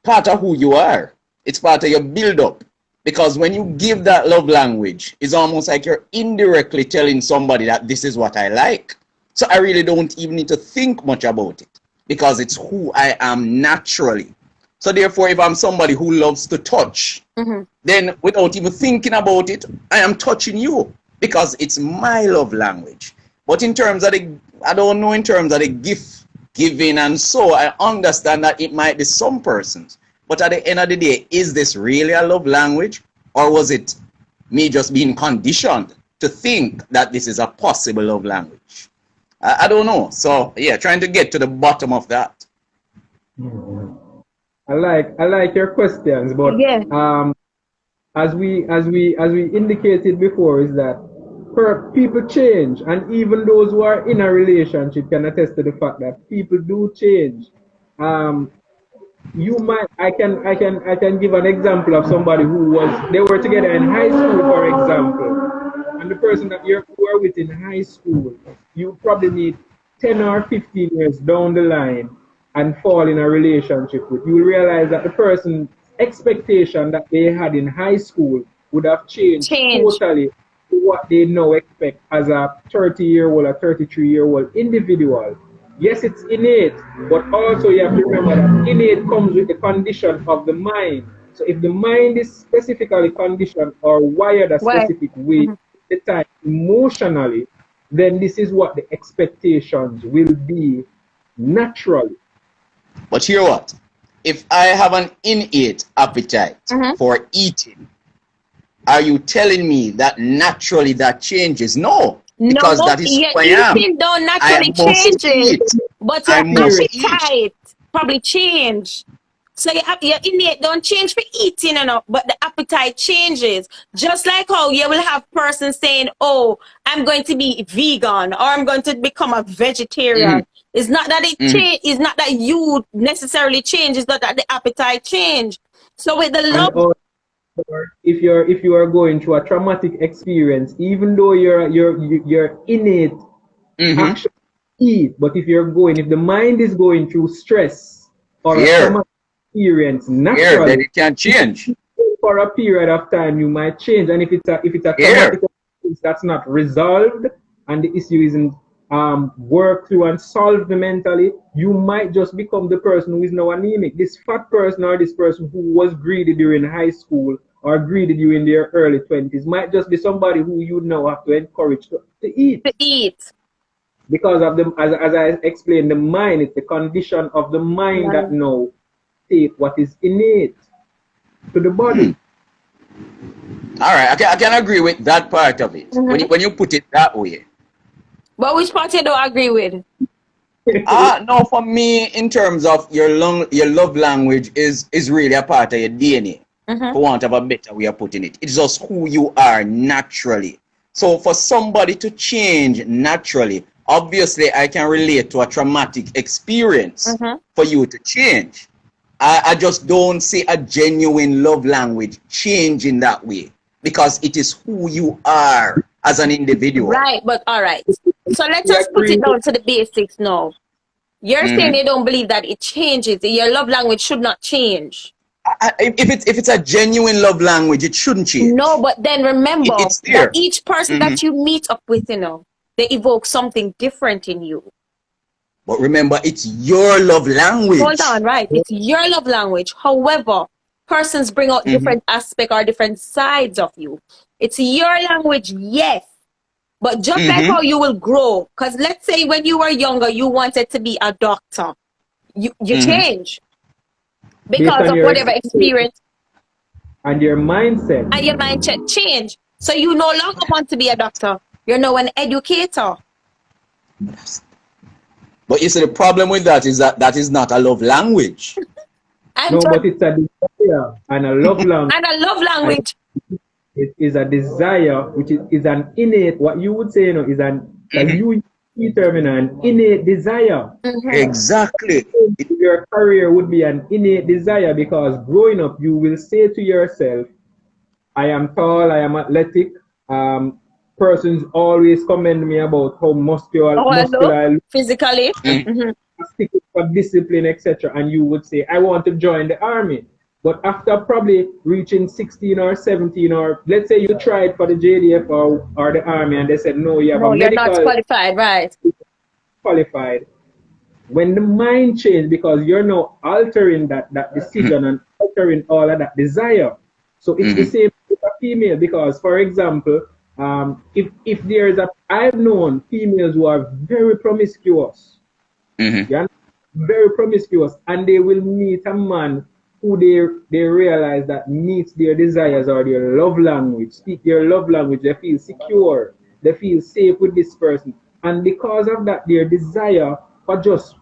part of who you are. It's part of your build-up. Because when you give that love language, it's almost like you're indirectly telling somebody that this is what I like. So I really don't even need to think much about it because it's who I am naturally. So therefore, if I'm somebody who loves to touch, then without even thinking about it, I am touching you because it's my love language. But in terms of I don't know in terms of the gift giving and so, I understand that it might be some persons. But at the end of the day, is this really a love language? Or was it me just being conditioned to think that this is a possible love language? I don't know. So yeah, trying to get to the bottom of that. I like your questions, but as we indicated before, is that people change, and even those who are in a relationship can attest to the fact that people do change. I can give an example of somebody they were together in high school, for example, and the person that you are with in high school, you probably need 10 or 15 years down the line and fall in a relationship with. You will realize that the person's expectation that they had in high school would have changed totally to what they now expect as a 30-year-old or 33-year-old individual. Yes, it's innate, but also you have to remember that innate comes with the condition of the mind. So if the mind is specifically conditioned or wired a specific way, the time emotionally, then this is what the expectations will be naturally. But hear what? If I have an innate appetite for eating, are you telling me that naturally that changes? No. Because that is who I am. Eating don't naturally change, but your appetite probably change. So your innate don't change for eating enough, but the appetite changes. Just like how you will have persons saying, "Oh, I'm going to be vegan," or "I'm going to become a vegetarian." It's not that it change. It's not that you necessarily change. It's not that the appetite change. So with the love. Or if you are going through a traumatic experience, even though you're innate actually eat, but if the mind is going through stress or a traumatic experience, naturally then it can change. For a period of time, you might change, and if it's a traumatic experience that's not resolved and the issue isn't worked through and solved mentally, you might just become the person who is now anemic. This fat person or this person who was greedy during high school or greeted you in their early 20s might just be somebody who you now have to encourage to eat. To eat. Because of as I explained, the mind, it's the condition of the mind that now take what is innate to the body. All right, I can agree with that part of it. When you put it that way. But which part you don't agree with? No, for me, in terms of your love language is really a part of your DNA. For want of a better way of putting it. It's just who you are naturally. So for somebody to change naturally, obviously I can relate to a traumatic experience for you to change. I just don't see a genuine love language changing that way because it is who you are as an individual. Right, but all right. So let's just put it down to the basics now. You're saying you don't believe that it changes. Your love language should not change. If it's a genuine love language, it shouldn't change. No, but then remember that each person that you meet up with, they evoke something different in you. But remember, it's your love language. Hold on, right? It's your love language. However, persons bring out different aspects or different sides of you. It's your language, yes. But just like how you will grow, because let's say when you were younger, you wanted to be a doctor. You change. Because of whatever experience. And your mindset. And your mindset change. So you no longer want to be a doctor. You're now an educator. But you see, the problem with that is that is not a love language. But it's a desire and a love language. And a love language. It is a desire, which is an innate, what you would say, is an an innate desire. Exactly. Your career would be an innate desire because growing up, you will say to yourself, I am tall, I am athletic. Persons always commend me about how muscular I look. Physically. stick for discipline, etc. And you would say, I want to join the army. But after probably reaching 16 or 17, or let's say you tried for the JDF or the army and they said, no, you have No, a you're not medical qualified, right? qualified. When the mind change, because you're now altering that decision and altering all of that desire. So it's the same with a female, because for example, if there's I've known females who are very promiscuous, yeah, very promiscuous, and they will meet a man who they realize that meets their desires or their love language, speak their love language, they feel secure, they feel safe with this person. And because of that, their desire for just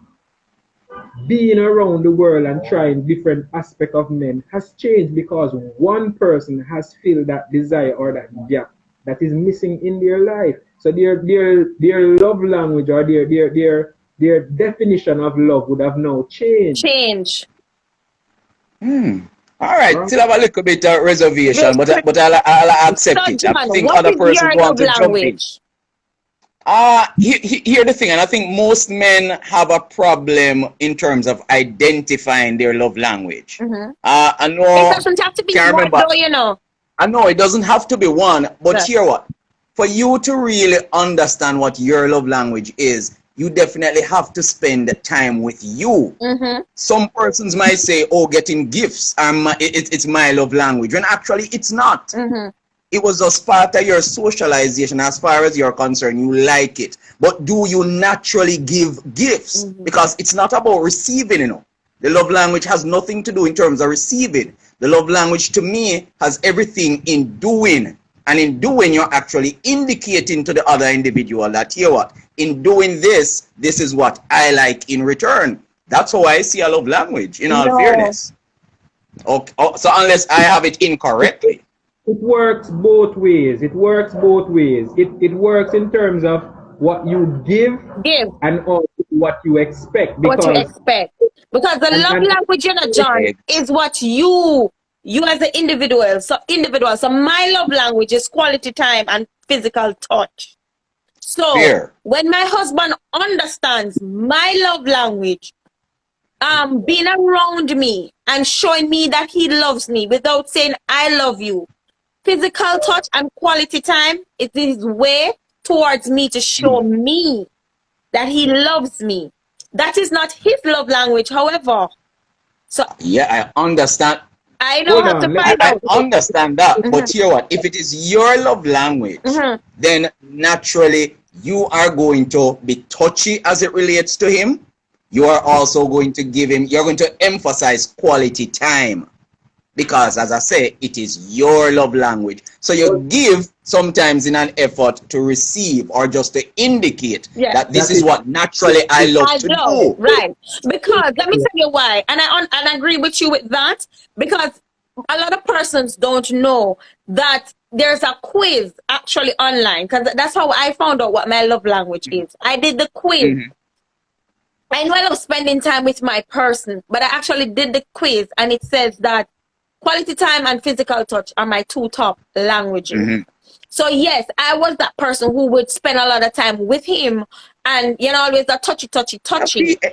being around the world and trying different aspects of men has changed, because one person has filled that desire or that gap that is missing in their life. So their love language or their definition of love would have now changed. All right, still have a little bit of reservation, but I'll accept it. I think other persons want to jump in. Here's the thing, and I think most men have a problem in terms of identifying their love language. I know it doesn't have to be one, though, you know. I know it doesn't have to be one, but here what? For you to really understand what your love language is, you definitely have to spend the time with you. Some persons might say, oh, getting gifts, it's my love language, when actually it's not. It was just part of your socialization. As far as you're concerned, you like it. But do you naturally give gifts? Because it's not about receiving, you know. The love language has nothing to do in terms of receiving. The love language to me has everything in doing. And in doing, you're actually indicating to the other individual that, here what, in doing this, this is what I like in return. That's how I see a love language, in all fairness. Okay. So unless I have it incorrectly. It works both ways. It works both ways. It works in terms of what you give and also what you expect. Because the love language, you know, John, is what you as an individual. So my love language is quality time and physical touch. So when my husband understands my love language, being around me and showing me that he loves me without saying I love you, physical touch and quality time, it is way towards me to show me that he loves me. That is not his love language, however. So yeah, I understand. I don't have to find out. I understand that, but hear what? If it is your love language, then naturally you are going to be touchy as it relates to him. You are also going to give him, you're going to emphasize quality time. Because as I say, it is your love language. So you give sometimes in an effort to receive or just to indicate that this is what naturally I love to do. Right. Because let me tell you why. And I agree with you with that. Because a lot of persons don't know that there's a quiz actually online. Because that's how I found out what my love language is. I did the quiz. I know I love spending time with my person, but I actually did the quiz and it says that quality time and physical touch are my two top languages. So yes, I was that person who would spend a lot of time with him and, you know, always that touchy.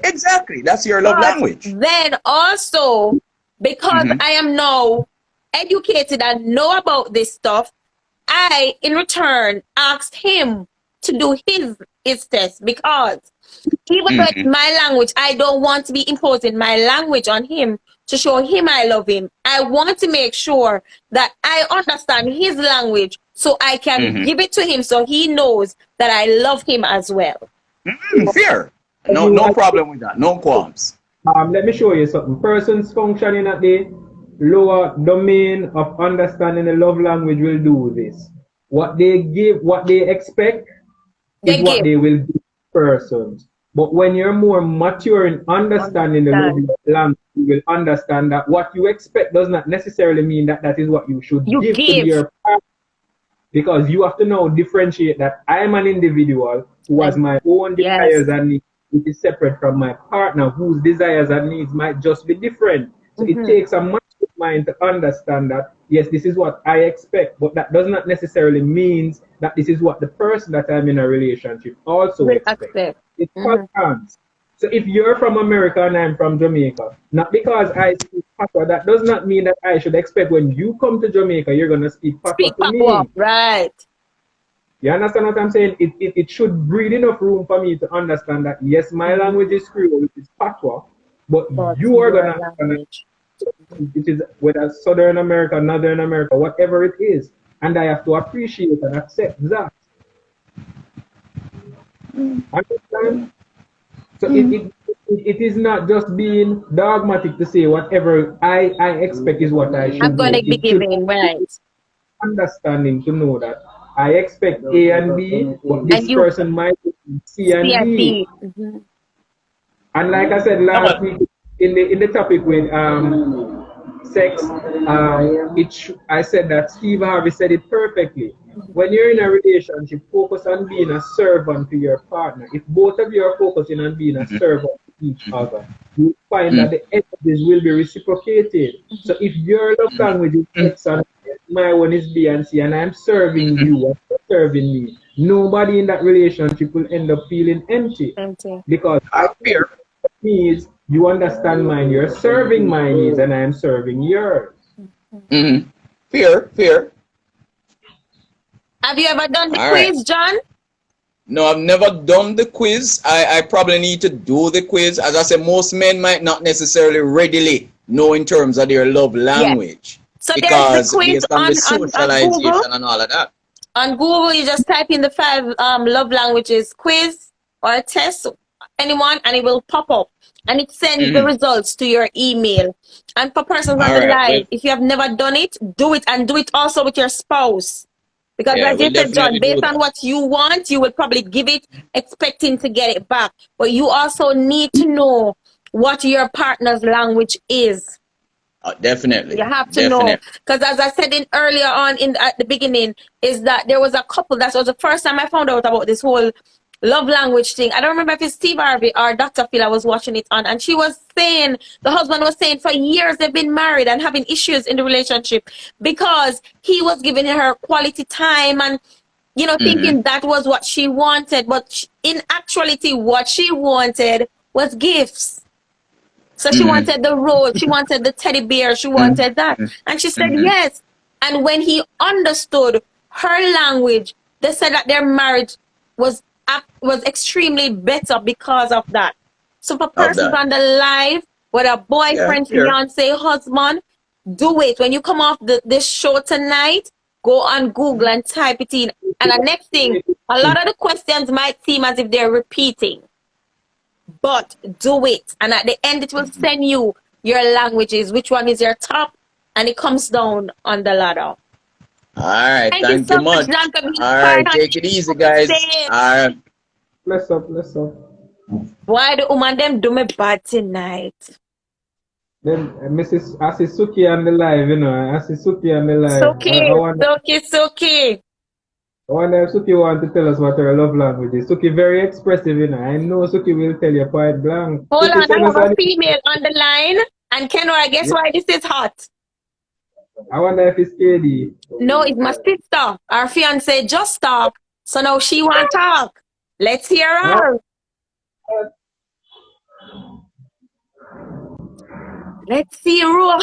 Exactly. That's your love language. Then also, because I am now educated and know about this stuff, I, in return, asked him to do his test, because even though it's my language, I don't want to be imposing my language on him to show him I love him. I want to make sure that I understand his language so I can give it to him so he knows that I love him as well. Fair. No problem with that. No qualms. Let me show you something. Persons functioning at the lower domain of understanding the love language will do this. What they give, what they expect is what they will give persons. But when you're more mature in understanding the love language, you will understand that what you expect does not necessarily mean that that is what you should give to your partner. Because you have to now differentiate that I'm an individual who has my own desires and needs, which is separate from my partner whose desires and needs might just be different. So it takes a mature mind to understand that, yes, this is what I expect, but that does not necessarily mean that this is what the person that I'm in a relationship also expects. It's constant. So if you're from America and I'm from Jamaica, not because I speak Patois, that does not mean that I should expect when you come to Jamaica, you're going to speak Patois Speak to power. me. Right. You understand what I'm saying? It should breed enough room for me to understand that, yes, my language is Creole, which is Patois, but But you are going your to understand language. it is whether Southern America, Northern America, whatever it is. And I have to appreciate and accept that. Understand? So it is not just being dogmatic to say whatever I expect is what I I'm should gonna do. be It should giving, right. understanding to know that I expect A and B, but this And you person might be C C and and D. D. Mm-hmm. And like I said Yeah, last man. week in the topic with sex, I said that Steve Harvey said it perfectly. When you're in a relationship, focus on being a servant to your partner. If both of you are focusing on being a servant to each other, you find that the energies will be reciprocated. So if your love language is X and my one is B and C, and I'm serving you and you're serving me, nobody in that relationship will end up feeling empty Empty. because I fear. needs, you understand mine, you're serving my needs, and I'm serving yours. Mm-hmm. Fear. Have you ever done the All right. quiz, John? No, I've never done the quiz. I probably need to do the quiz. As I said, most men might not necessarily readily know in terms of their love Yes. language So there's the because quiz based on the on Google. socialization and all of that. On Google, you just type in the 5 love languages quiz or test, anyone, and it will pop up. And it sends the results to your email. And for persons on All the right. Well, live, if you have never done it, do it, and do it also with your spouse. Because yeah, as you we'll said, John, definitely do based on that. what you want, you will probably give it expecting to get it back. But you also need to know what your partner's language is. Definitely. You have to know, Definitely. because as I said in earlier on at the beginning, is that there was a couple. That was the first time I found out about this whole love language thing. I don't remember if it's Steve Harvey or Dr. Phil I was watching it on, and she was saying, the husband was saying for years they've been married and having issues in the relationship because he was giving her quality time and thinking that was what she wanted, but in actuality what she wanted was gifts. So she wanted the rose, she wanted the teddy bear, she wanted that. And she said yes. And when he understood her language, they said that their marriage was extremely better because of that. So for Of persons that. on the live, whether boyfriend, Yeah. fiance, husband, do it. When you come off this show tonight, go on Google and type it in. And the next thing, a lot of the questions might seem as if they're repeating. But do it, and at the end it will send you your languages, which one is your top, and it comes down on the ladder. All right. Thank you Thank so you much, much. John, for being All part right. of Take it easy, guys. stage. All right. Bless up. Why the woman them do me bad tonight? Then Mrs. Asisuki on the live, Asisuki on the live. Suki. I wonder if Suki want to tell us what her love language is. Suki very expressive, I know Suki will tell you point blank. Hold Suki, on, I have a female on the line, and Kenora, guess why this is hot? I wonder if it's KD. No, it's my sister. Our fiance just talked, so now she want to talk. Let's hear her. Let's see, Roy.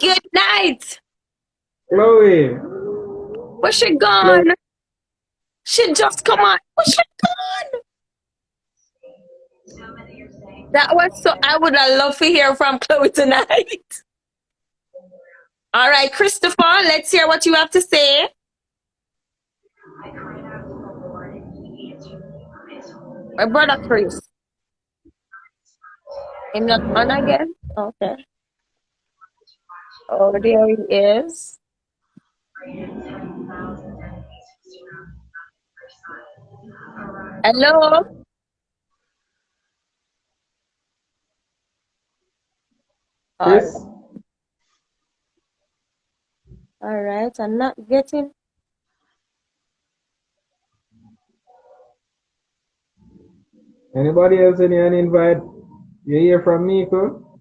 Good night. Chloe. Where's she gone? She just come on. Where's she gone? That was so. I would have loved to hear from Chloe tonight. All right, Christopher, let's hear what you have to say. My brother Chris. I'm not on again? Okay. Oh, there he is. Hello? Chris? All right, I'm not getting. Anybody else any invite? You hear from Nico?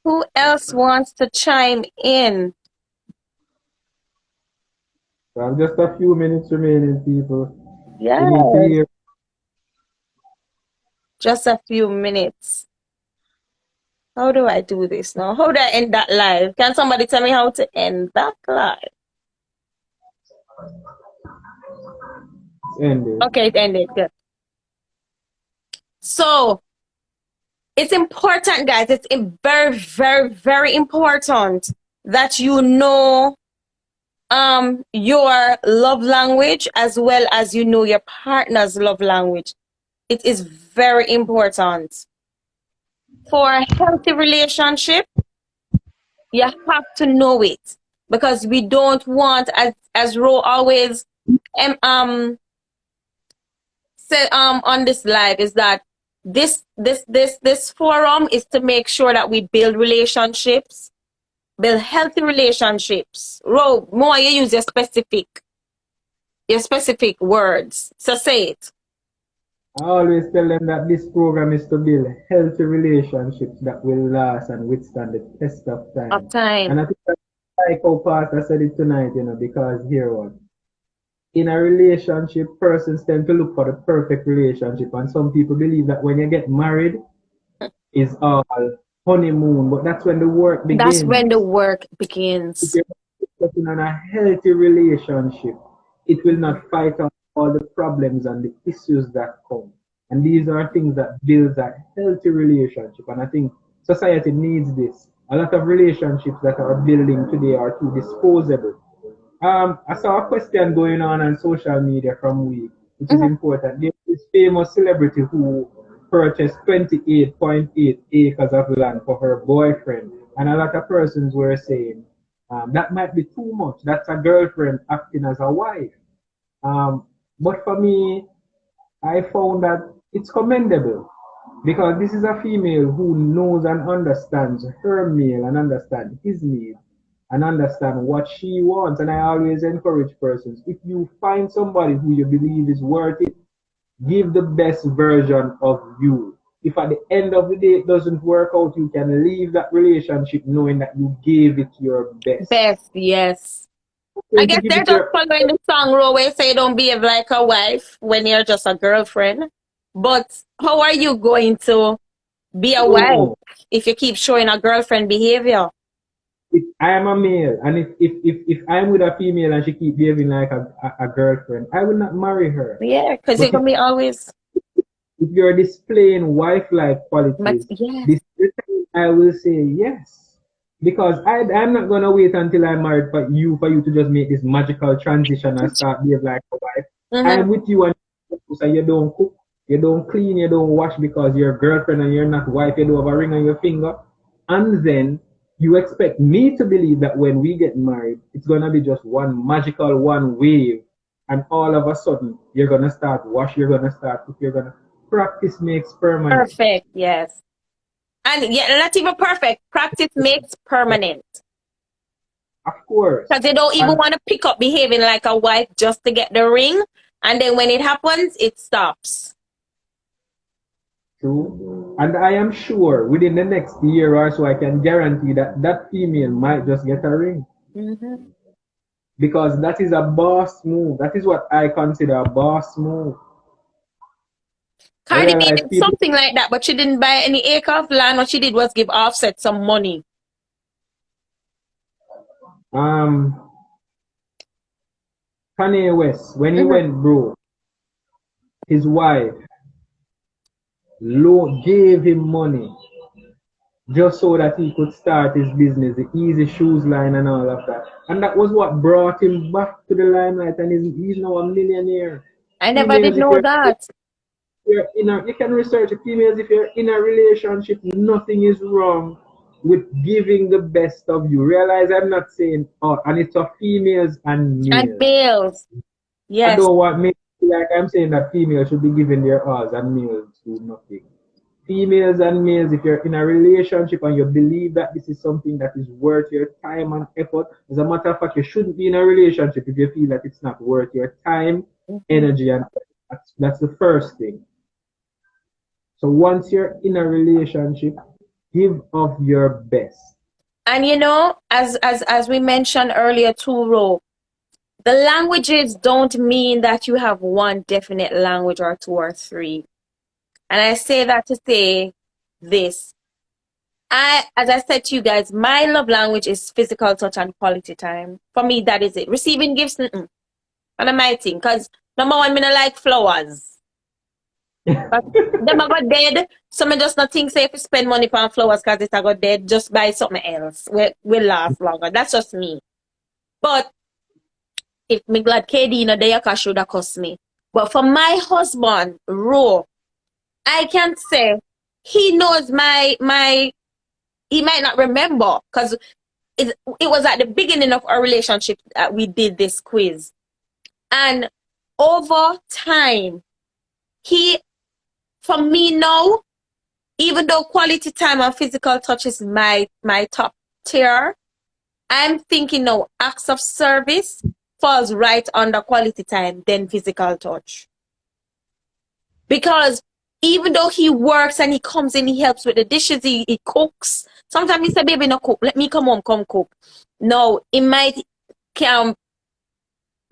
Who else wants to chime in? So I have just a few minutes remaining, people. Yes, We need to hear. just a few minutes. How do I do this now? How do I end that live? Can somebody tell me how to end that live? It's ended. Okay, it ended. Good. So it's important, guys. It's very, very, very important that you know your love language as well as you know your partner's love language. It is very important. For a healthy relationship, you have to know it because we don't want, as Ro always say on this live, is that this forum is to make sure that we build relationships, build healthy relationships. Ro, more you use your specific words. So say it. I always tell them that this program is to build healthy relationships that will last and withstand the test of time. Of time. And I think that's like how Pastor said it tonight, because here what? In a relationship, persons tend to look for the perfect relationship. And some people believe that when you get married, it's all honeymoon. But that's when the work begins. That's when the work begins. If you're focusing on a healthy relationship, it will not fight off all the problems and the issues that come. And these are things that builds a healthy relationship. And I think society needs this. A lot of relationships that are building today are too disposable. I saw a question going on social media from week, which is important. There's this famous celebrity who purchased 28.8 acres of land for her boyfriend. And a lot of persons were saying, that might be too much. That's a girlfriend acting as a wife. But for me, I found that it's commendable because this is a female who knows and understands her male and understands his needs and understand what she wants. And I always encourage persons, if you find somebody who you believe is worth it, give the best version of you. If at the end of the day it doesn't work out, you can leave that relationship knowing that you gave it your best. Best, yes. I guess they're just following the song Ro where say don't behave like a wife when you're just a girlfriend. But how are you going to be a wife if you keep showing a girlfriend behavior? If I am a male and if I'm with a female and she keep behaving like a girlfriend, I will not marry her. Yeah, because you're gonna be always. If you're displaying wife-like qualities, this time I will say yes. Because I'm not gonna wait until I'm married for you to just make this magical transition and start behaving like a wife. I'm with you and you don't cook, you don't clean, you don't wash because you're a girlfriend and you're not wife, you don't have a ring on your finger. And then you expect me to believe that when we get married, it's gonna be just one magical one wave, and all of a sudden you're gonna start wash, you're gonna start cook, you're gonna practice makes permanent. Perfect, yes. And yeah, not even perfect. Practice makes permanent. Of course. Because they don't even want to pick up behaving like a wife just to get the ring. And then when it happens, it stops. True. And I am sure within the next year or so, I can guarantee that that female might just get a ring. Because that is a boss move. That is what I consider a boss move. Cardi B did something like that, but she didn't buy any acre of land. What she did was give Offset some money. Kanye West, when he went broke, his wife gave him money just so that he could start his business, the Easy Shoes line and all of that. And that was what brought him back to the limelight, and he's now a millionaire. I never did know that. You can research females. If you're in a relationship, nothing is wrong with giving the best of you. Realize I'm not saying and it's for females and males. And males. Yes. I don't want me like I'm saying that females should be giving their alls and males do nothing. Females and males, if you're in a relationship and you believe that this is something that is worth your time and effort, as a matter of fact, you shouldn't be in a relationship if you feel that it's not worth your time, energy, and that's the first thing. So once you're in a relationship, give of your best. And as we mentioned earlier too, Ro, The languages don't mean that you have one definite language or two or three. And I say that to say this. As I said to you guys, my love language is physical touch and quality time. For me, that is it. Receiving gifts, and my thing. Because number one, me not like flowers. But them I got dead. So me just not think say if you spend money on flowers because it I got dead, just buy something else. Will last longer. That's just me. But if me glad KD in a day, I should have cost me. But for my husband, Ro, I can say he knows he might not remember because it was at the beginning of our relationship that we did this quiz. And over time, for me now, even though quality time and physical touch is my top tier, I'm thinking now acts of service falls right under quality time, then physical touch. Because even though he works and he comes in, he helps with the dishes, he cooks. Sometimes he say, baby, no cook. Let me come home, come cook. No, he might can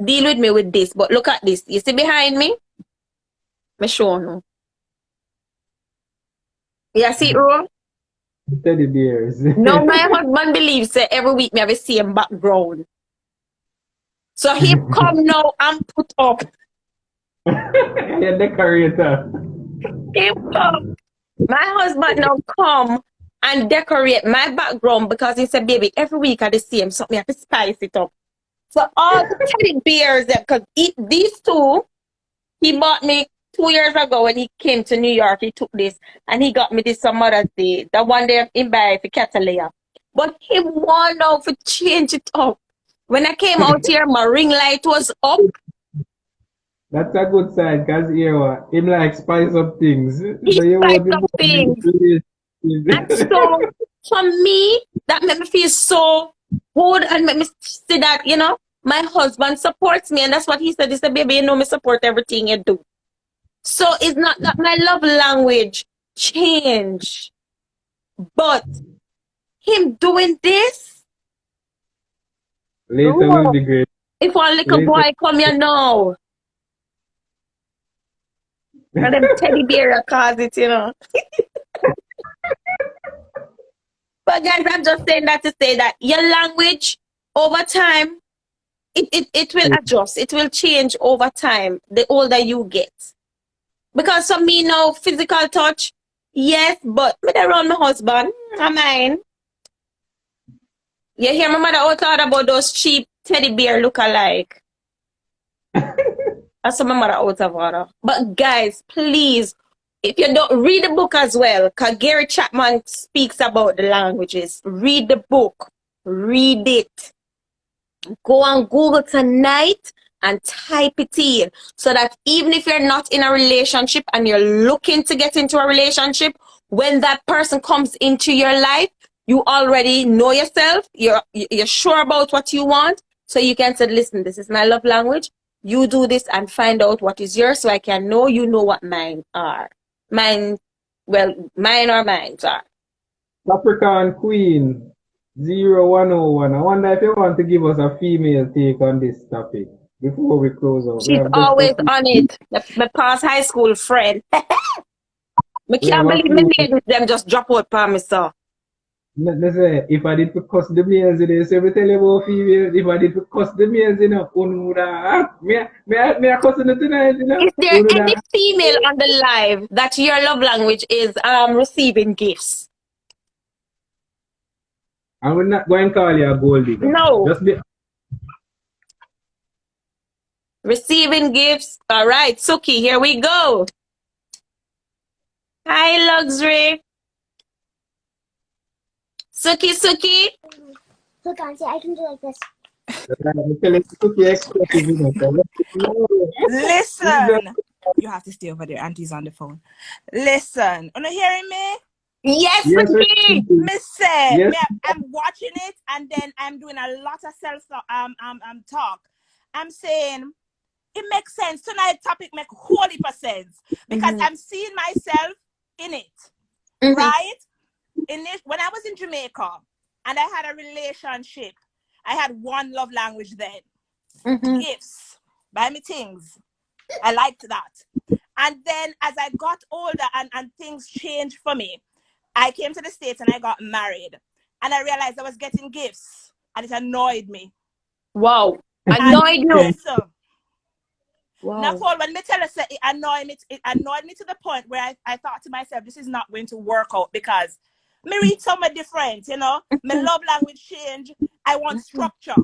deal with me with this. But look at this. You see behind me? Me show you. You see it, Ro? Teddy bears. No, my husband believes that every week me have the same background. So he come now and put up. You're decorator. He come. My husband now come and decorate my background because he said, baby, every week I the same, so me have to spice it up. So all the teddy bears, because these two, he bought me 2 years ago when he came to New York. He took this and he got me this some other day. The one there in buy for Catalina. But he wanted now to change it up. When I came out here, my ring light was up. That's a good sign, because him like spice up things. He So you spice want up to things. And so for me, that made me feel so good and made me see that, my husband supports me. And that's what he said. He said, baby, me support everything you do. So it's not that my love language changed. But him doing this, Later will be great. if one little Later. boy come here now. And them teddy bear cause it, But guys, I'm just saying that to say that your language over time, it will adjust. It will change over time the older you get. Because for me now, physical touch, yes, but me dey around my husband, I mine. You hear my mother out talk about those cheap teddy bear look-alike. That's what my mother out of order. But guys, please, if you don't read the book as well, because Gary Chapman speaks about the languages. Read the book. Read it. Go on Google tonight and type it in so that even if you're not in a relationship and you're looking to get into a relationship, when that person comes into your life, you already know yourself. You're sure about what you want. So you can say, listen, this is my love language. You do this and find out what is yours so I can know you know what mine are. Mine or mine are. Capricorn Queen 0101. I wonder if you want to give us a female take on this topic before we close out. She's always on it. My past high school friend. I can't believe me made with them just drop out for me, so. Let's say, if I did to cuss the males, so we tell you about females, if I did to cuss the males, me I cussing it tonight, Is there any female on the live that your love language is receiving gifts? I'm not going to call you a gold digger. No. Just be. Receiving gifts. All right, Suki, here we go. Hi, Luxury. Suki. Look, Auntie, I can do like this. Listen, you have to stay over there. Auntie's on the phone. Listen, are you hearing me? Yes, Yes, Suki. Miss say, Yes. I'm watching it and then I'm doing a lot of self talk. I'm saying it makes sense. Tonight's topic make whole heap of sense because I'm seeing myself in it. Right? When I was in Jamaica and I had a relationship, I had one love language then. Gifts. Buy me things. I liked that. And then as I got older and things changed for me, I came to the States and I got married. And I realized I was getting gifts. And it annoyed me. Wow. And Annoyed you. listen, Wow. now, Paul, when me tell us that it annoyed me to the point where I thought to myself, this is not going to work out because me read somewhere different, you know. My love language change. I want structure.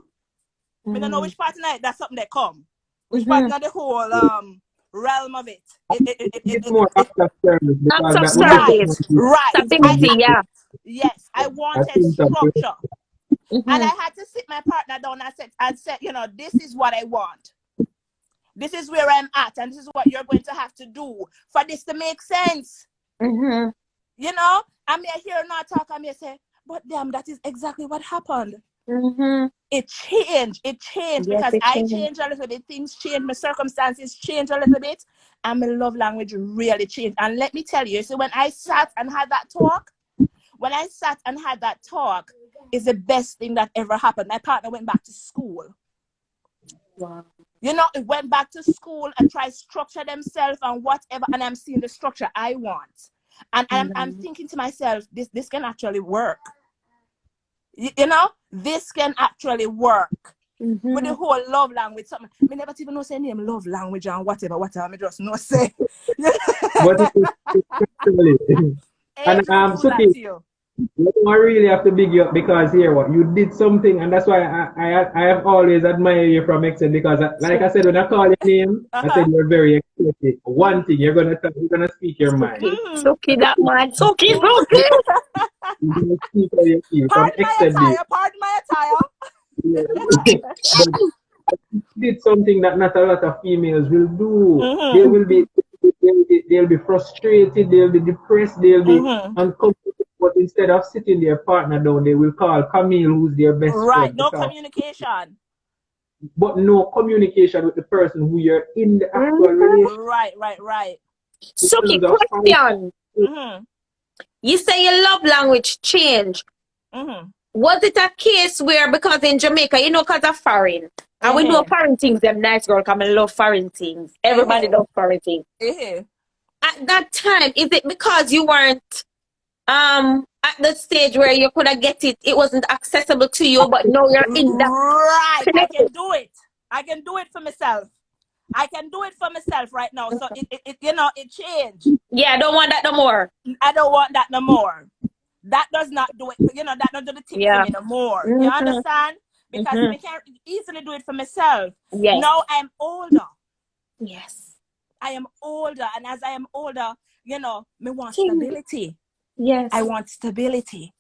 I don't know which part tonight. That's something that come. Which part of the whole realm of it. It's more after service because Acts of that would service. Right. Stability, yeah. Yes, I wanted think that- structure. And I Mhm. had to sit my partner down and said, you know, this is what I want. This is where I'm at, and this is what you're going to have to do for this to make sense. Mhm. You know, I may hear not talk, I may say, but damn, that is exactly what happened. Mhm. It changed. It changed Yes, because it I changed. changed a little bit. Things changed. My circumstances changed a little bit. And my love language really changed. And let me tell you, so when I sat and had that talk, is the best thing that ever happened. My partner went back to school. Wow. You know, it went back to school and tried to structure themselves and whatever. And I'm seeing the structure I want. And I'm thinking to myself, this can actually work. You know, this can actually work. With the whole love language, something. Me never even know say name love language and whatever. Me just know say. But it's actually. And Suki, you don't really have to big you up because here what you did something, and that's why I have always admired you from Exxon because like I said when I call your name, I said you're very explicit. One thing you're gonna speak your mind. Suki that man. Suki. You're gonna speak how you feel from Pardon my attire. But you did something that not a lot of females will do. They'll be frustrated, they'll be depressed, they'll be uncomfortable. But instead of sitting their partner down, they will call Camille, who's their best friend. Right, no communication. But no communication with the person who you're in the actual relationship. Right. Suki, question. You say your love language changed. Was it a case where, because in Jamaica, you know, because of foreign, and we do foreign things, them nice girl, come and love foreign things. Everybody loves foreign things. At that time, is it because you weren't at the stage where you could have get it, it wasn't accessible to you, but now you're in that. Right, I can do it. I can do it for myself. I can do it for myself right now. So it you know, it changed. Yeah, I don't want that no more. I don't want that no more. That does not do it. You know, that don't do the thing for me no more. You understand? Because I can easily do it for myself. Yes. Now I'm older. Yes. I am older, and as I am older, you know, me want stability. Yes. I want stability.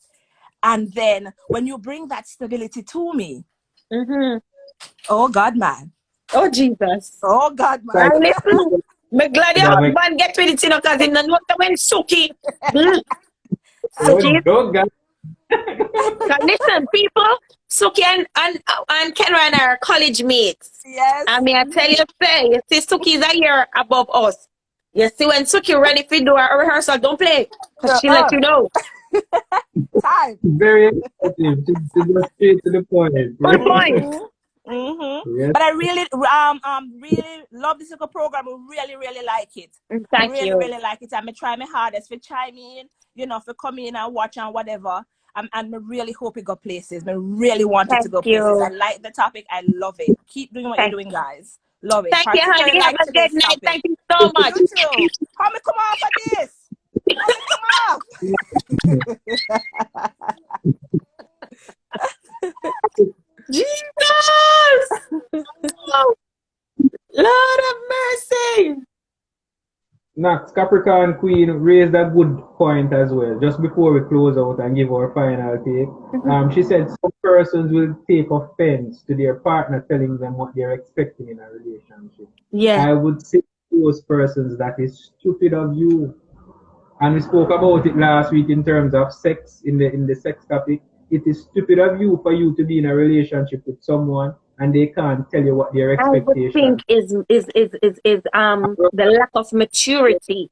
And then when you bring that stability to me, oh God, man. Oh Jesus. Oh God, man. And listen, I'm glad your husband get with it, you know, because in the note when Suki. Suki. Listen, people, Suki and Kenra are college mates. Yes. I mean, I tell you, you see, Suki is a year above us. You see, when Suki ready for do a rehearsal, don't play. Because she let you know. Time. Very effective. To go straight to the point. Good point. Yes. But I really really love this little program. I really like it. Thank you. Really like it. I'm try my hardest for chime in, you know, for come in and watch and whatever. And I really hope it go places. I really want it to go places. I like the topic. I love it. Keep doing what you're doing, guys. Love it. Thank you, honey. Have a good night. Thank you so much. You too. Come off of this. Come off. Jesus! Oh, Lord of mercy! Nax, Capricorn Queen raised a good point as well. Just before we close out and give our final take, she said some persons will take offense to their partner telling them what they're expecting in a relationship. Yeah. I would say to those persons that is stupid of you. And we spoke about it last week in terms of sex, in the sex topic. It is stupid of you for you to be in a relationship with someone and they can't tell you what their expectations. I would think is the lack of maturity.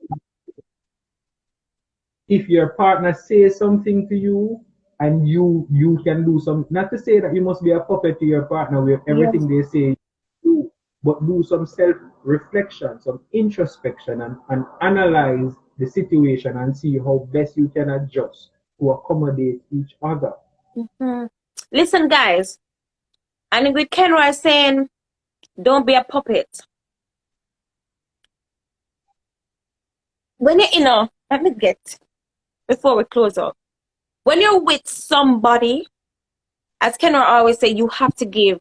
If your partner says something to you and you can do something, not to say that you must be a puppet to your partner where everything they say but do some self-reflection, some introspection, and analyze the situation and see how best you can adjust to accommodate each other. Listen, guys, and with Kenra saying, don't be a puppet. When you're, let me get, before we close up, when you're with somebody, as Kenra always say, you have to give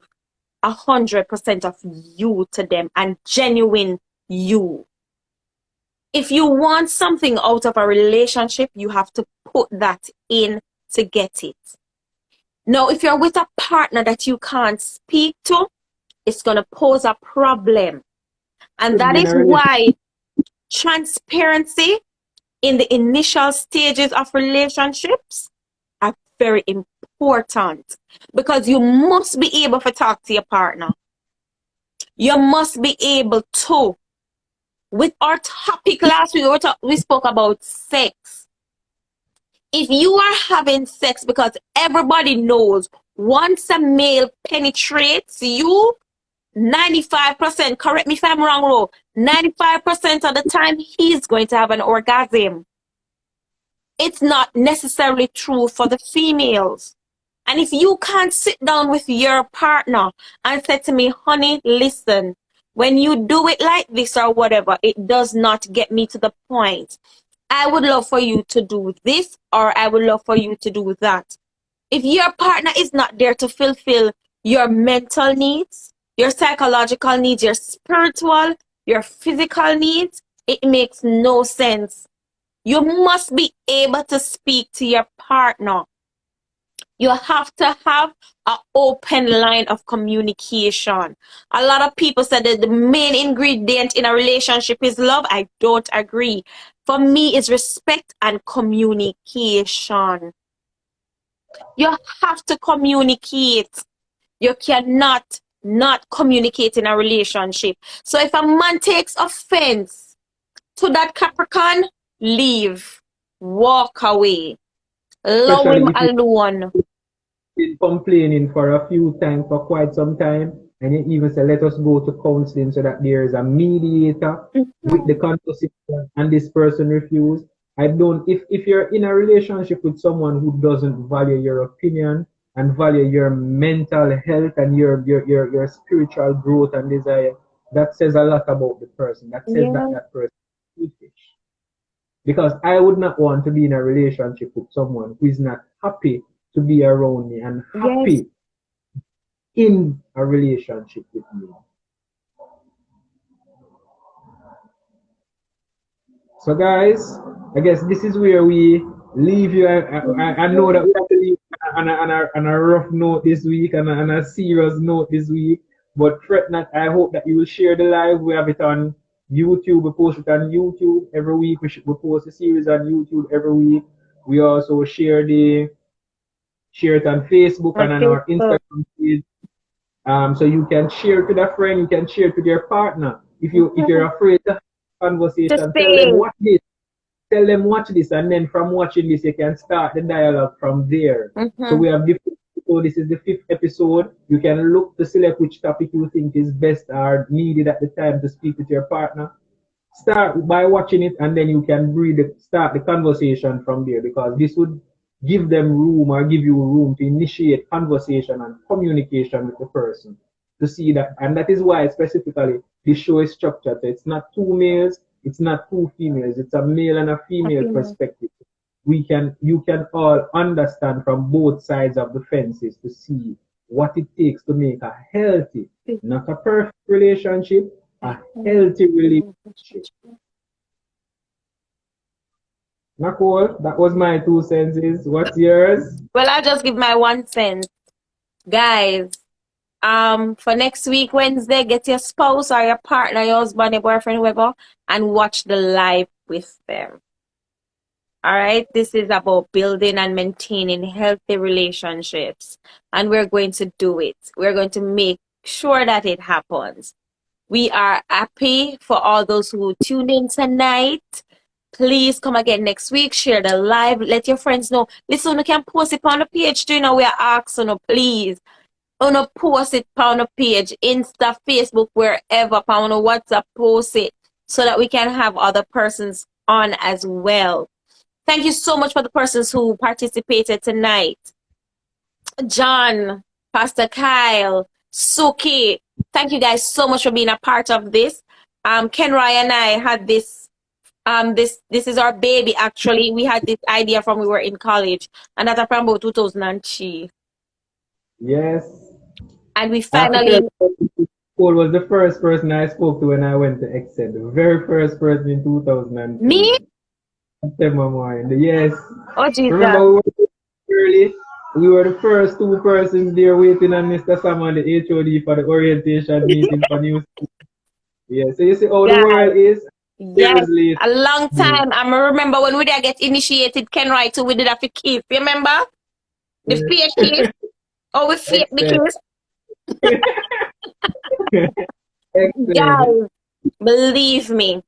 100% of you to them and genuine you. If you want something out of a relationship, you have to put that in to get it. Now, if you're with a partner that you can't speak to, it's going to pose a problem. And that is why transparency in the initial stages of relationships are very important, because you must be able to talk to your partner. You must be able to. With our topic last week, we spoke about sex. If you are having sex, because everybody knows once a male penetrates you, 95%, correct me if I'm wrong, Ro, 95% of the time he's going to have an orgasm. It's not necessarily true for the females. And if you can't sit down with your partner and say to me, honey, listen, when you do it like this or whatever, it does not get me to the point. I would love for you to do this, or I would love for you to do that. If your partner is not there to fulfill your mental needs, your psychological needs, your spiritual, your physical needs, it makes no sense. You must be able to speak to your partner. You have to have an open line of communication. A lot of people said that the main ingredient in a relationship is love. I don't agree. For me, it's respect and communication. You have to communicate. You cannot not communicate in a relationship. So if a man takes offense to that Capricorn, leave. Walk away. Allow him alone. Been complaining for a few times for quite some time, and you even say, let us go to counseling so that there is a mediator with the conversation, and this person refused. I don't, if you're in a relationship with someone who doesn't value your opinion and value your mental health and your spiritual growth and desire, that says a lot about the person. That says that person is selfish. Because I would not want to be in a relationship with someone who is not happy to be around me and happy in a relationship with me. So guys, I guess this is where we leave you. I know that we have to leave on a rough note this week and on a serious note this week, but fret not. I hope that you will share the live. We have it on YouTube. We post it on YouTube every week. We post a series on YouTube every week. We also share it on Facebook and on our Instagram page. So you can share it with a friend, you can share it with your partner. If you're afraid to have a conversation, tell them watch this, and then from watching this you can start the dialogue from there. So we have different. So this is the 5th episode. You can look to select which topic you think is best or needed at the time to speak with your partner. Start by watching it, and then you can start the conversation from there, because this would give them room, or give you room to initiate conversation and communication with the person to see that. And that is why specifically this show is structured. So it's not 2 males, it's not 2 females, it's a male and a female perspective. You can all understand from both sides of the fences to see what it takes to make a healthy, not a perfect relationship, a healthy relationship. Nicole, that was my 2 cents. What's yours? Well, I'll just give my 1 cent. Guys, for next week, Wednesday, get your spouse or your partner, your husband, your boyfriend, whoever, and watch the live with them. All right? This is about building and maintaining healthy relationships. And we're going to do it. We're going to make sure that it happens. We are happy for all those who tuned in tonight. Please come again next week. Share the live. Let your friends know. Listen, you can post it on the page too. We are asking, please. On a post it on a page, Insta, Facebook, wherever, on a WhatsApp, post it so that we can have other persons on as well. Thank you so much for the persons who participated tonight. John, Pastor Kyle, Suki, thank you guys so much for being a part of this. Kenroy and I had this. This is our baby. Actually, we had this idea from we were in college, and that's from about 2003. Yes. And we I have to finally. tell you, Cole was the first person I spoke to when I went to Excel. The very first person in 2003. Me? September morning. Yes. Oh Jesus! Remember we were early? We were the first two persons there waiting on Mr. Sam and the HOD for the orientation meeting for new. Yeah, so you see how the Guys, world is. yes, Years later. a long time. I remember when we did get initiated, Kenroy too. We did have to kiss. Remember the fake kiss? Oh, we fake the Excellent. kiss. Excellent. Guys, believe me,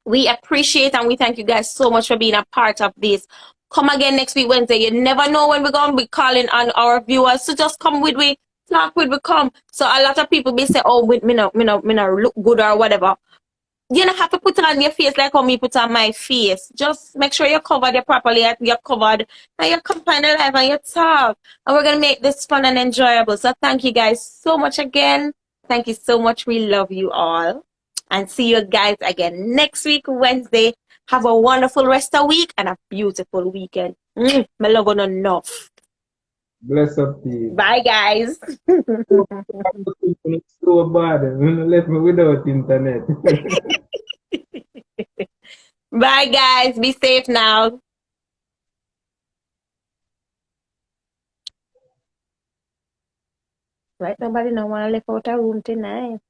we appreciate and we thank you guys so much for being a part of this. Come again next week Wednesday. You never know when we're gonna be calling on our viewers, so just come with we, talk with we come. So a lot of people be say, oh, me no look good or whatever. You don't have to put it on your face like how me put on my face. Just make sure you're covered, you're properly, you're covered, and you're company live and you talk. And we're gonna make this fun and enjoyable. So thank you guys so much again. Thank you so much. We love you all. And see you guys again next week, Wednesday. Have a wonderful rest of the week and a beautiful weekend. My love on enough. Bless up to you. Bye, guys. So bad. Left me without internet. Bye, guys. Be safe now. Right, nobody no want to leave out a room tonight.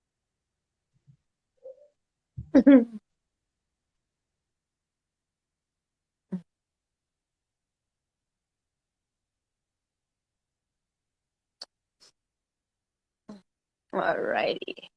Alrighty.